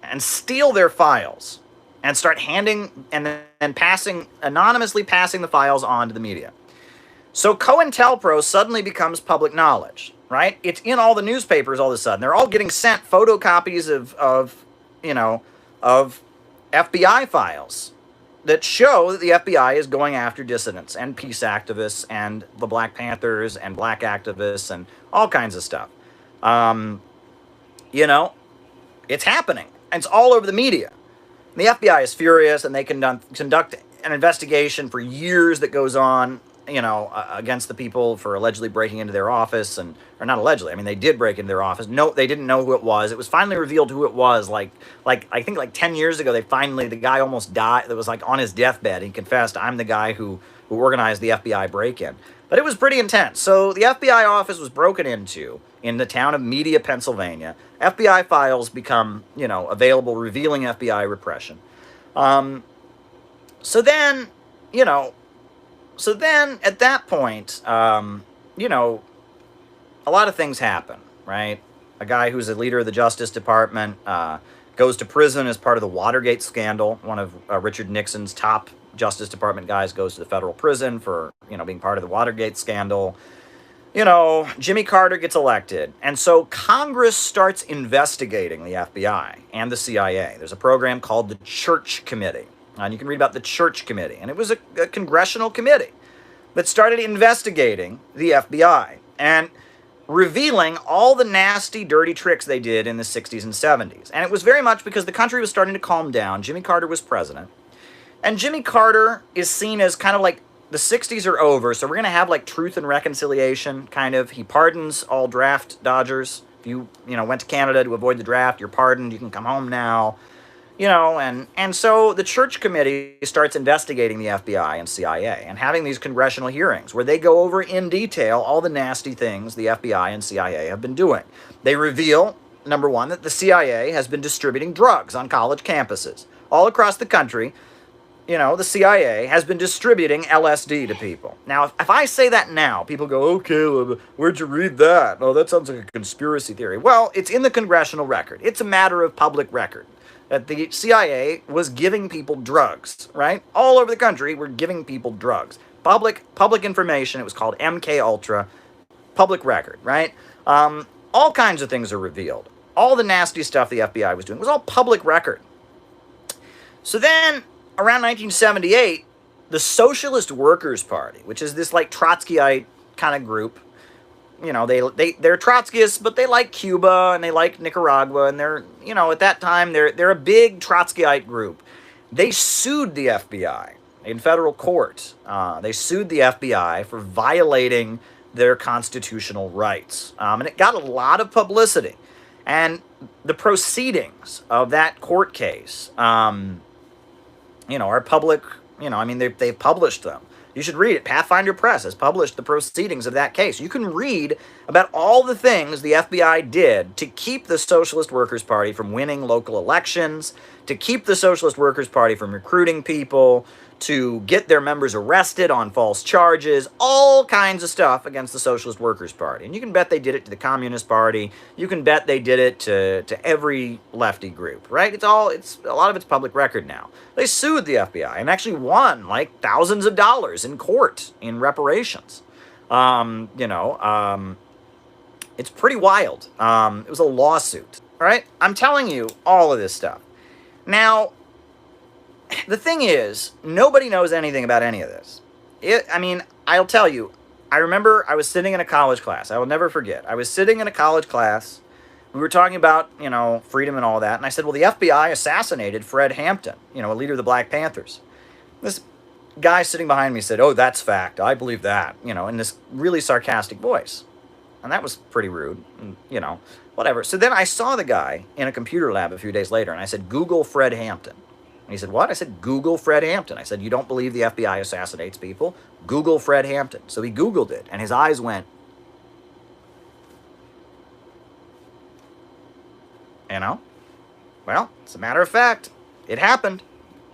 S1: and steal their files and start handing and then anonymously passing the files on to the media. So COINTELPRO suddenly becomes public knowledge, right? It's in all the newspapers all of a sudden. They're all getting sent photocopies of FBI files that show that the FBI is going after dissidents and peace activists and the Black Panthers and black activists and all kinds of stuff. It's happening. And it's all over the media. And the FBI is furious, and they conduct an investigation for years that goes on, against the people for allegedly breaking into their office, or not allegedly. I mean, they did break into their office. No, they didn't know who it was. It was finally revealed who it was. I think 10 years ago, the guy almost died. That was on his deathbed. He confessed, "I'm the guy who organized the FBI break-in." But it was pretty intense. So the FBI office was broken into in the town of Media, Pennsylvania. FBI files become, available, revealing FBI repression. So then at that point, a lot of things happen, right? A guy who's a leader of the Justice Department goes to prison as part of the Watergate scandal. One of Richard Nixon's top Justice Department guys goes to the federal prison for, being part of the Watergate scandal. Jimmy Carter gets elected. And so Congress starts investigating the FBI and the CIA. There's a program called the Church Committee. And you can read about the Church Committee. And it was a congressional committee that started investigating the FBI and revealing all the nasty, dirty tricks they did in the 60s and 70s. And it was very much because the country was starting to calm down. Jimmy Carter was president. And Jimmy Carter is seen as kind of like, the 60s are over, so we're going to have Truth and Reconciliation, kind of. He pardons all draft dodgers. If you, went to Canada to avoid the draft, you're pardoned, you can come home now. And so the Church Committee starts investigating the FBI and CIA and having these congressional hearings where they go over in detail all the nasty things the FBI and CIA have been doing. They reveal, number one, that the CIA has been distributing drugs on college campuses all across the country. The CIA has been distributing LSD to people. Now, if I say that now, people go, "Oh, Caleb, where'd you read that? Oh, that sounds like a conspiracy theory." Well, it's in the congressional record. It's a matter of public record that the CIA was giving people drugs, right? All over the country, we're giving people drugs. Public information. It was called MK Ultra. Public record, right? All kinds of things are revealed. All the nasty stuff the FBI was doing was all public record. So then, around 1978, the Socialist Workers' Party, which is this Trotskyite kind of group, they're Trotskyists, but they like Cuba and they like Nicaragua, and they're, at that time, they're a big Trotskyite group. They sued the FBI in federal court. They sued the FBI for violating their constitutional rights. And it got a lot of publicity. And the proceedings of that court case, are public, they've published them. You should read it. Pathfinder Press has published the proceedings of that case. You can read about all the things the FBI did to keep the Socialist Workers' Party from winning local elections, to keep the Socialist Workers' Party from recruiting people, to get their members arrested on false charges, all kinds of stuff against the Socialist Workers' Party. And you can bet they did it to the Communist Party. You can bet they did it to every lefty group, right? It's a lot of it's public record now. They sued the FBI and actually won thousands of dollars in court in reparations. It's pretty wild. It was a lawsuit, all right? I'm telling you all of this stuff. Now, the thing is, nobody knows anything about any of this. I'll tell you, I remember I was sitting in a college class. I will never forget. I was sitting in a college class. We were talking about, freedom and all that. And I said, well, the FBI assassinated Fred Hampton, a leader of the Black Panthers. This guy sitting behind me said, "Oh, that's fact. I believe that," in this really sarcastic voice. And that was pretty rude, Whatever. So then I saw the guy in a computer lab a few days later, and I said, Google Fred Hampton. And he said, what? I said, Google Fred Hampton. I said, you don't believe the FBI assassinates people? Google Fred Hampton. So he Googled it, and his eyes went, you know? Well, it's a matter of fact. It happened.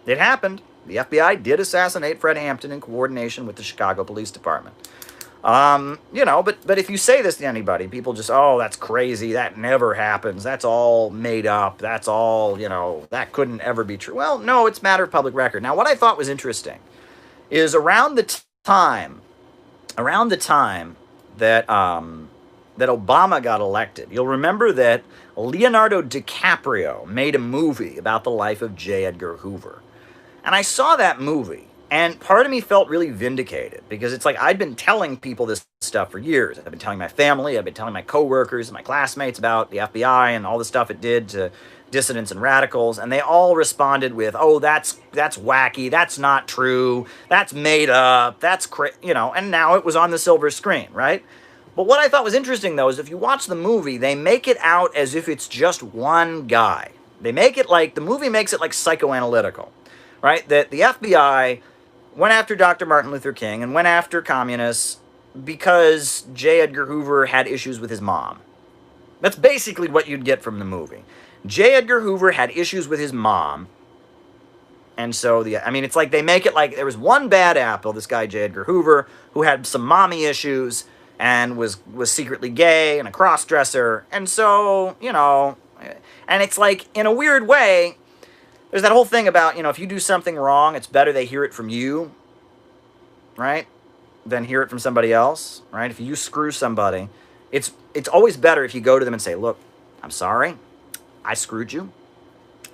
S1: It happened. The FBI did assassinate Fred Hampton in coordination with the Chicago Police Department. You know, but if you say this to anybody, people just, oh, that's crazy. That never happens. That's all made up. That's all, you know, that couldn't ever be true. Well, no, it's a matter of public record. Now, what I thought was interesting is around the time that that Obama got elected, you'll remember that Leonardo DiCaprio made a movie about the life of J. Edgar Hoover. And I saw that movie, and part of me felt really vindicated, because it's like I'd been telling people this stuff for years. I've been telling my family, I've been telling my coworkers and my classmates about the FBI and all the stuff it did to dissidents and radicals, and they all responded with, oh, that's wacky, that's not true, that's made up, that's you know, and now it was on the silver screen, right? But what I thought was interesting, though, is if you watch the movie, they make it out as if it's just one guy. They make it like, the movie makes it like psychoanalytical, right? That the FBI went after Dr. Martin Luther King and went after communists because J. Edgar Hoover had issues with his mom. That's basically what you'd get from the movie. J. Edgar Hoover had issues with his mom, and so I mean, it's like they make it like there was one bad apple, this guy J. Edgar Hoover, who had some mommy issues and was secretly gay and a cross-dresser, and so, you know, and it's like, in a weird way, there's that whole thing about, you know, if you do something wrong, it's better they hear it from you, right, than hear it from somebody else, right? If you screw somebody, it's always better if you go to them and say, look, I'm sorry, I screwed you,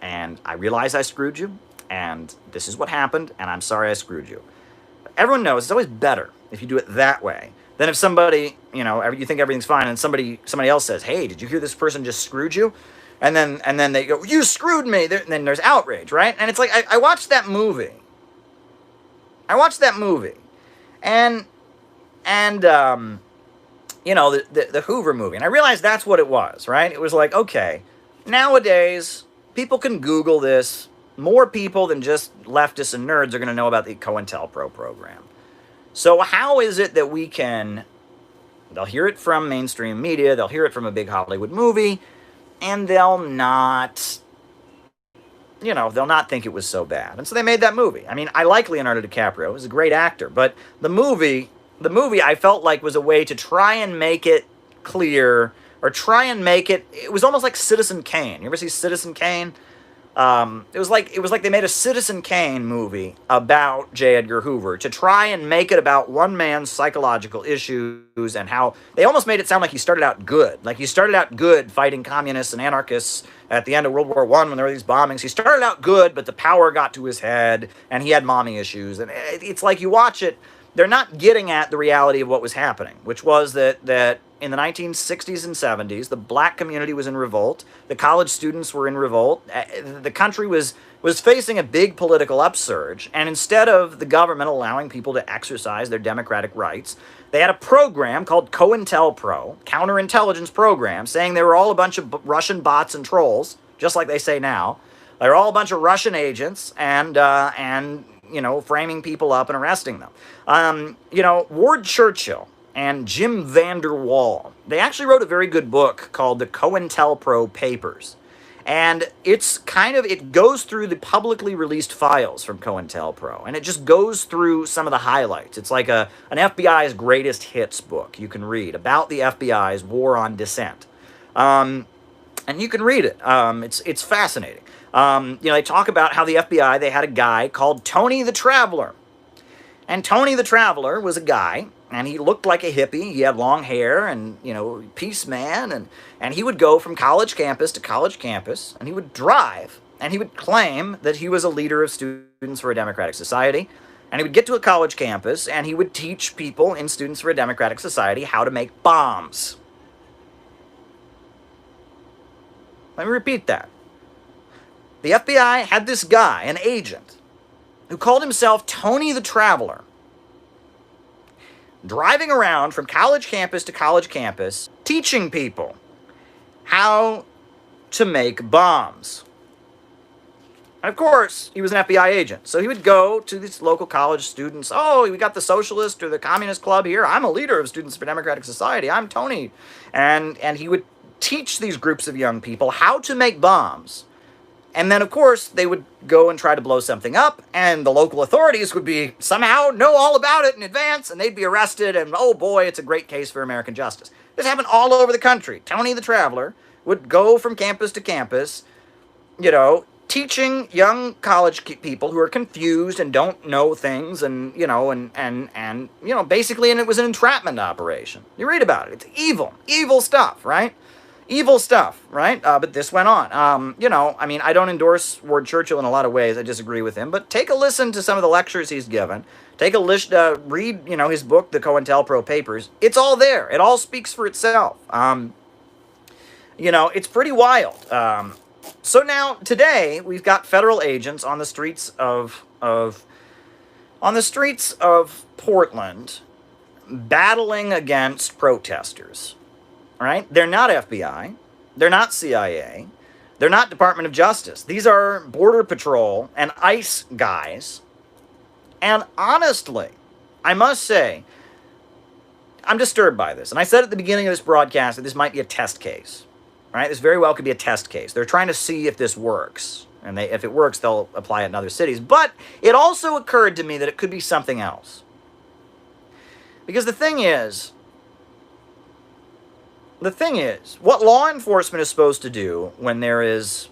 S1: and I realize I screwed you, and this is what happened, and I'm sorry I screwed you. Everyone knows it's always better if you do it that way than if somebody, you know, you think everything's fine, and somebody else says, hey, did you hear this person just screwed you? And then they go, you screwed me. And then there's outrage, right? And it's like, I watched that movie. And you know, the Hoover movie. And I realized that's what it was, right? It was like, okay, nowadays, people can Google this. More people than just leftists and nerds are going to know about the COINTELPRO program. So how is it that we can, they'll hear it from mainstream media, they'll hear it from a big Hollywood movie, and they'll not, you know, they'll not think it was so bad. And so they made that movie. I mean, I like Leonardo DiCaprio. He's a great actor. But the movie I felt like was a way to try and make it clear, or try and make it, it was almost like Citizen Kane. You ever see Citizen Kane? It was like they made a Citizen Kane movie about J. Edgar Hoover to try and make it about one man's psychological issues, and how they almost made it sound like he started out good. Like he started out good fighting communists and anarchists at the end of World War I when there were these bombings. He started out good, but the power got to his head, and he had mommy issues. And it's like you watch it, they're not getting at the reality of what was happening, which was that in the 1960s and 70s, the black community was in revolt. The college students were in revolt. The country was facing a big political upsurge. And instead of the government allowing people to exercise their democratic rights, they had a program called COINTELPRO, counterintelligence program, saying they were all a bunch of Russian bots and trolls, just like they say now. They were all a bunch of Russian agents, and you know, framing people up and arresting them. You know, Ward Churchill and Jim Vander Wall, they actually wrote a very good book called The COINTELPRO Papers. And it's kind of, it goes through the publicly released files from COINTELPRO, and it just goes through some of the highlights. It's like an FBI's greatest hits book you can read about the FBI's war on dissent. And you can read it. It's fascinating. You know, they talk about how the FBI, they had a guy called Tony the Traveler. And Tony the Traveler was a guy, and he looked like a hippie. He had long hair and, you know, peace man. And he would go from college campus to college campus, and he would drive, and he would claim that he was a leader of Students for a Democratic Society. And he would get to a college campus, and he would teach people in Students for a Democratic Society how to make bombs. Let me repeat that. The FBI had this guy, an agent, who called himself Tony the Traveler, driving around from college campus to college campus, teaching people how to make bombs. And of course, he was an FBI agent. So he would go to these local college students. Oh, we got the socialist or the communist club here. I'm a leader of Students for Democratic Society. I'm Tony. And he would teach these groups of young people how to make bombs. And then, of course, they would go and try to blow something up, and the local authorities would be somehow know all about it in advance, and they'd be arrested, and oh boy, it's a great case for American justice. This happened all over the country. Tony the Traveler would go from campus to campus, teaching young college people who are confused and don't know things, and basically, and it was an entrapment operation. You read about it. It's evil stuff, right? Evil stuff, right? But this went on. I don't endorse Ward Churchill in a lot of ways. I disagree with him. But take a listen to some of the lectures he's given. Take a read, his book, the COINTELPRO Papers. It's all there. It all speaks for itself. It's pretty wild. So now, today, we've got federal agents on the streets of Portland battling against protesters. Right? They're not FBI. They're not CIA. They're not Department of Justice. These are Border Patrol and ICE guys. And honestly, I must say, I'm disturbed by this. And I said at the beginning of this broadcast that this might be a test case. Right? This very well could be a test case. They're trying to see if this works. And if it works, they'll apply it in other cities. But it also occurred to me that it could be something else. Because the thing is, what law enforcement is supposed to do when there is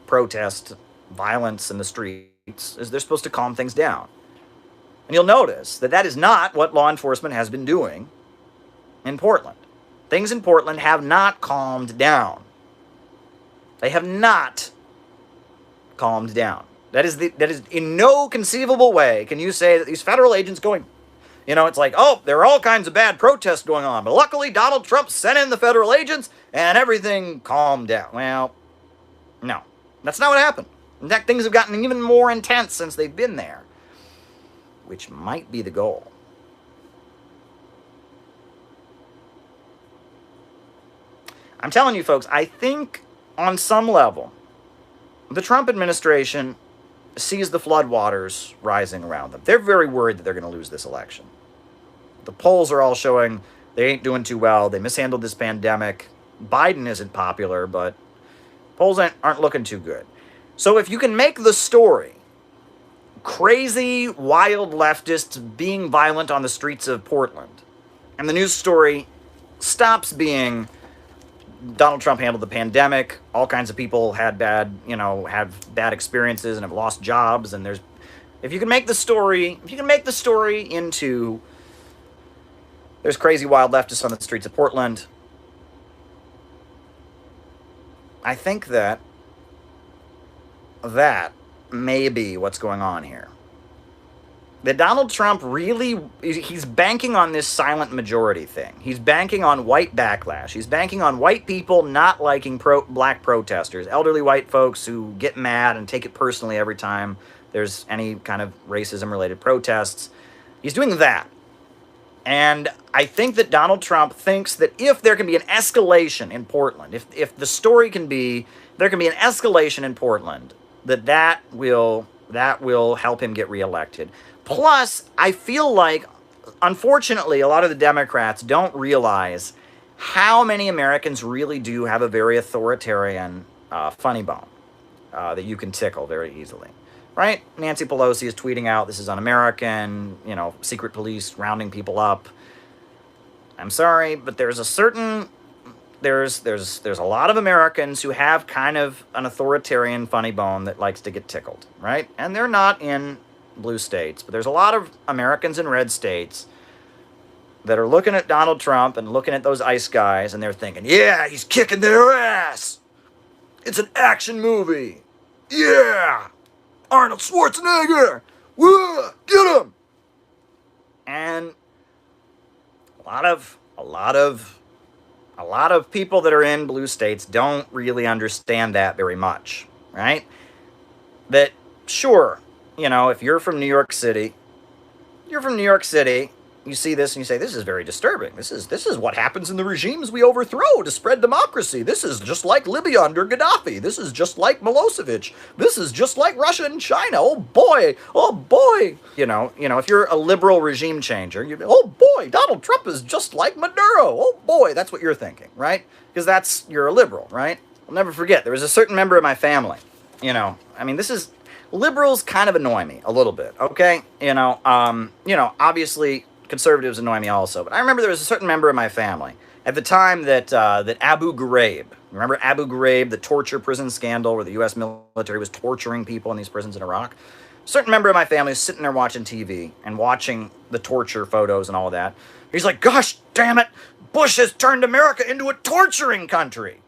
S1: protest, violence in the streets, is they're supposed to calm things down. And you'll notice that is not what law enforcement has been doing in Portland. Things in Portland have not calmed down. They have not calmed down. That is in no conceivable way can you say that these federal agents going, it's like, oh, there are all kinds of bad protests going on. But luckily, Donald Trump sent in the federal agents and everything calmed down. Well, no, that's not what happened. In fact, things have gotten even more intense since they've been there, which might be the goal. I'm telling you, folks, I think on some level, the Trump administration sees the floodwaters rising around them. They're very worried that they're going to lose this election. The polls are all showing they ain't doing too well. They mishandled this pandemic. Biden isn't popular, but polls aren't looking too good. So if you can make the story crazy, wild leftists being violent on the streets of Portland, and the news story stops being Donald Trump handled the pandemic, all kinds of people have bad experiences and have lost jobs, and if you can make the story into there's crazy wild leftists on the streets of Portland, I think that may be what's going on here. That Donald Trump he's banking on this silent majority thing. He's banking on white backlash. He's banking on white people not liking black protesters, elderly white folks who get mad and take it personally every time there's any kind of racism-related protests. He's doing that. And I think that Donald Trump thinks that if there can be an escalation in Portland, if the story can be, there can be an escalation in Portland, that will help him get reelected. Plus, I feel like, unfortunately, a lot of the Democrats don't realize how many Americans really do have a very authoritarian funny bone that you can tickle very easily. Right? Nancy Pelosi is tweeting out, this is un-American, secret police rounding people up. I'm sorry, but there's a lot of Americans who have kind of an authoritarian funny bone that likes to get tickled, right? And they're not in blue states, but there's a lot of Americans in red states that are looking at Donald Trump and looking at those ICE guys, and they're thinking, yeah, he's kicking their ass. It's an action movie. Yeah. Arnold Schwarzenegger! Woo! Get him! And a lot of people that are in blue states don't really understand that very much, right? That, sure, if you're from New York City, you see this and you say, this is very disturbing. This is what happens in the regimes we overthrow to spread democracy. This is just like Libya under Gaddafi. This is just like Milosevic. This is just like Russia and China. Oh boy, oh boy. If you're a liberal regime changer, oh boy, Donald Trump is just like Maduro. Oh boy, that's what you're thinking, right? Because you're a liberal, right? I'll never forget, there was a certain member of my family, liberals kind of annoy me a little bit, okay? Obviously conservatives annoy me also, but I remember there was a certain member of my family at the time that Abu Ghraib, remember Abu Ghraib, the torture prison scandal where the U.S. military was torturing people in these prisons in Iraq? A certain member of my family is sitting there watching TV and watching the torture photos and all of that. He's like, gosh damn it, Bush has turned America into a torturing country.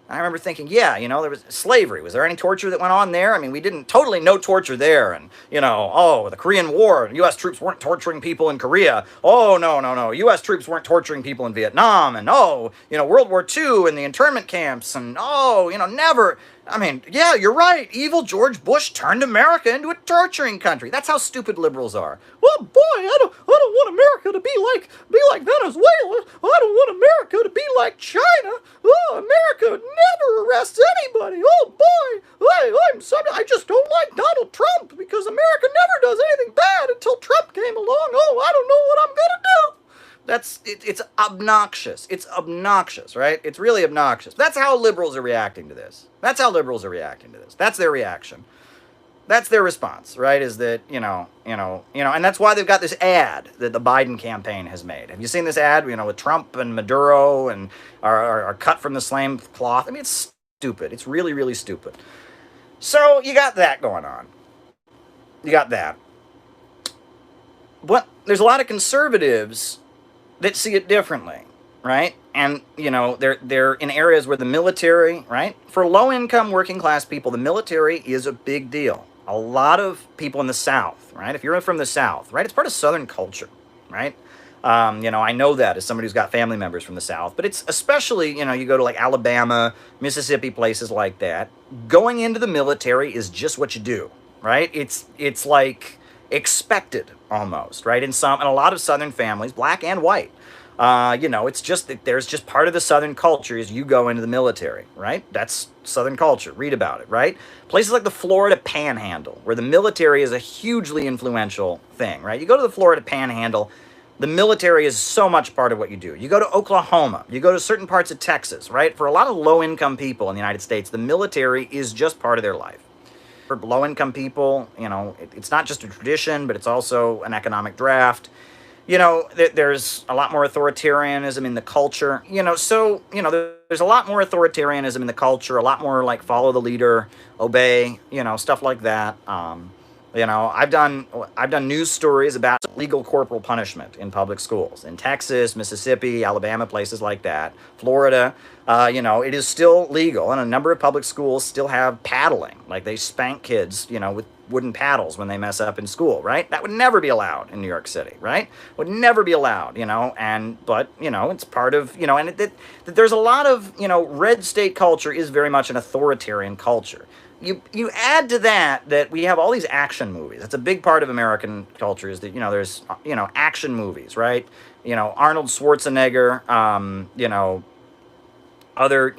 S1: I remember thinking, yeah, there was slavery. Was there any torture that went on there? I mean, we didn't totally no torture there. And, the Korean War, U.S. troops weren't torturing people in Korea. Oh, no. U.S. troops weren't torturing people in Vietnam. And, World War II and the internment camps. And, never. I mean, yeah, you're right. Evil George Bush turned America into a torturing country. That's how stupid liberals are. Well, boy, I don't want America to be like Venezuela. I don't want America to be like China. Oh, America never arrests anybody. Oh boy, I just don't like Donald Trump because America never does anything bad until Trump came along. Oh, I don't know what I'm gonna do. It's obnoxious. It's obnoxious, right? It's really obnoxious. That's how liberals are reacting to this. That's their reaction. That's their response, right? Is that, and that's why they've got this ad that the Biden campaign has made. Have you seen this ad, with Trump and Maduro and are cut from the same cloth? I mean, it's stupid. It's really, really stupid. So you got that going on. You got that. But there's a lot of conservatives that see it differently, right? And, they're in areas where the military, right? For low-income working-class people, the military is a big deal. A lot of people in the South, right? If you're from the South, right? It's part of Southern culture, right? I know that as somebody who's got family members from the South, but it's especially, you go to like Alabama, Mississippi, places like that. Going into the military is just what you do, right? It's like expected almost, right? In a lot of Southern families, black and white, it's just that there's just part of the Southern culture is you go into the military, right? That's Southern culture. Read about it, right? Places like the Florida Panhandle, where the military is a hugely influential thing, right? You go to the Florida Panhandle, the military is so much part of what you do. You go to Oklahoma, you go to certain parts of Texas, right? For a lot of low-income people in the United States, the military is just part of their life. For low-income people, it's not just a tradition, but it's also an economic draft. There's a lot more authoritarianism in the culture. There's a lot more authoritarianism in the culture, a lot more like follow the leader, obey, stuff like that. I've done news stories about legal corporal punishment in public schools in Texas, Mississippi, Alabama, places like that. Florida, it is still legal, and a number of public schools still have paddling. Like they spank kids, with wooden paddles when they mess up in school, right? That would never be allowed in New York City, right? Would never be allowed, but it's part of, and there's a lot of, red state culture is very much an authoritarian culture. You add to that we have all these action movies. That's a big part of American culture is that, there's, action movies, right? Arnold Schwarzenegger, other,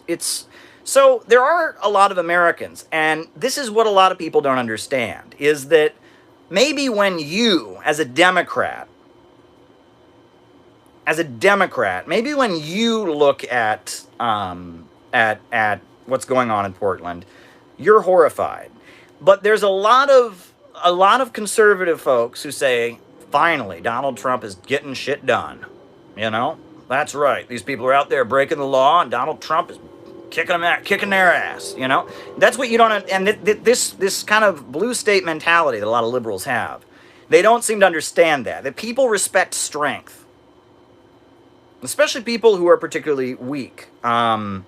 S1: it's, so there are a lot of Americans, and this is what a lot of people don't understand, is that maybe when you, as a Democrat, maybe when you look at what's going on in Portland, you're horrified. But there's a lot of conservative folks who say, finally, Donald Trump is getting shit done. That's right. These people are out there breaking the law, and Donald Trump is kicking their ass. That's what you don't. And this kind of blue state mentality that a lot of liberals have, they don't seem to understand that people respect strength, especially people who are particularly weak. People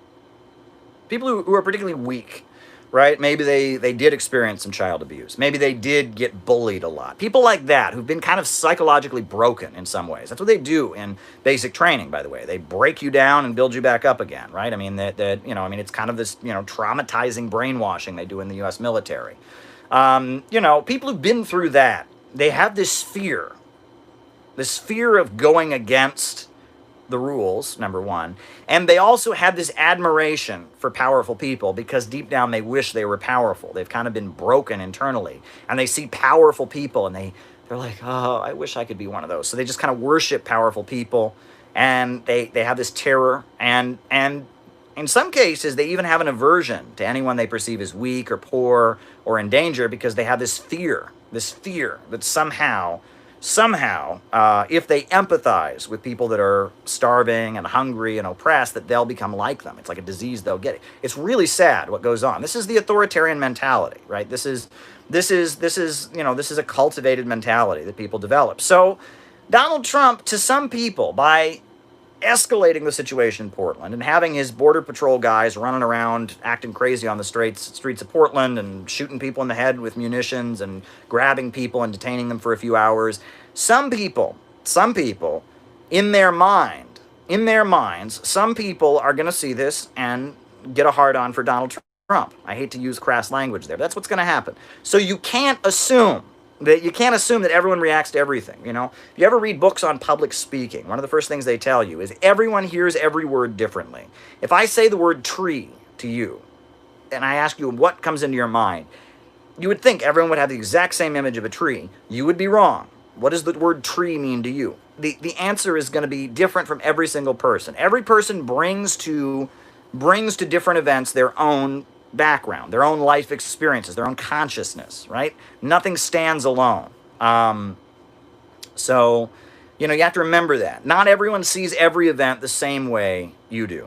S1: who are particularly weak, right? Maybe they did experience some child abuse. Maybe they did get bullied a lot. People like that who've been kind of psychologically broken in some ways. That's what they do in basic training, by the way. They break you down and build you back up again, right? It's kind of this, traumatizing brainwashing they do in the U.S. military. People who've been through that, they have this fear this fear of going against the rules, number one. And they also have this admiration for powerful people because deep down they wish they were powerful. They've kind of been broken internally. And they see powerful people and they're like, oh, I wish I could be one of those. So they just kind of worship powerful people, and they have this terror. And in some cases, they even have an aversion to anyone they perceive as weak or poor or in danger because they have this fear that somehow, if they empathize with people that are starving and hungry and oppressed, that they'll become like them. It's like a disease they'll get. It's really sad what goes on. This is the authoritarian mentality, right? This is a cultivated mentality that people develop. So Donald Trump, to some people, by escalating the situation in Portland and having his Border Patrol guys running around acting crazy on the streets of Portland and shooting people in the head with munitions and grabbing people and detaining them for a few hours, some people in their minds, some people are going to see this and get a hard-on for Donald Trump. I hate to use crass language there, but that's what's going to happen. So you can't assume that everyone reacts to everything. You know, if you ever read books on public speaking, one of the first things they tell you is everyone hears every word differently. If I say the word tree to you, and I ask you what comes into your mind, you would think everyone would have the exact same image of a tree. You would be wrong. What does the word tree mean to you? The answer is going to be different from every single person. Every person brings to different events their own background, their own life experiences, their own consciousness, right? Nothing stands alone. So, you have to remember that. Not everyone sees every event the same way you do.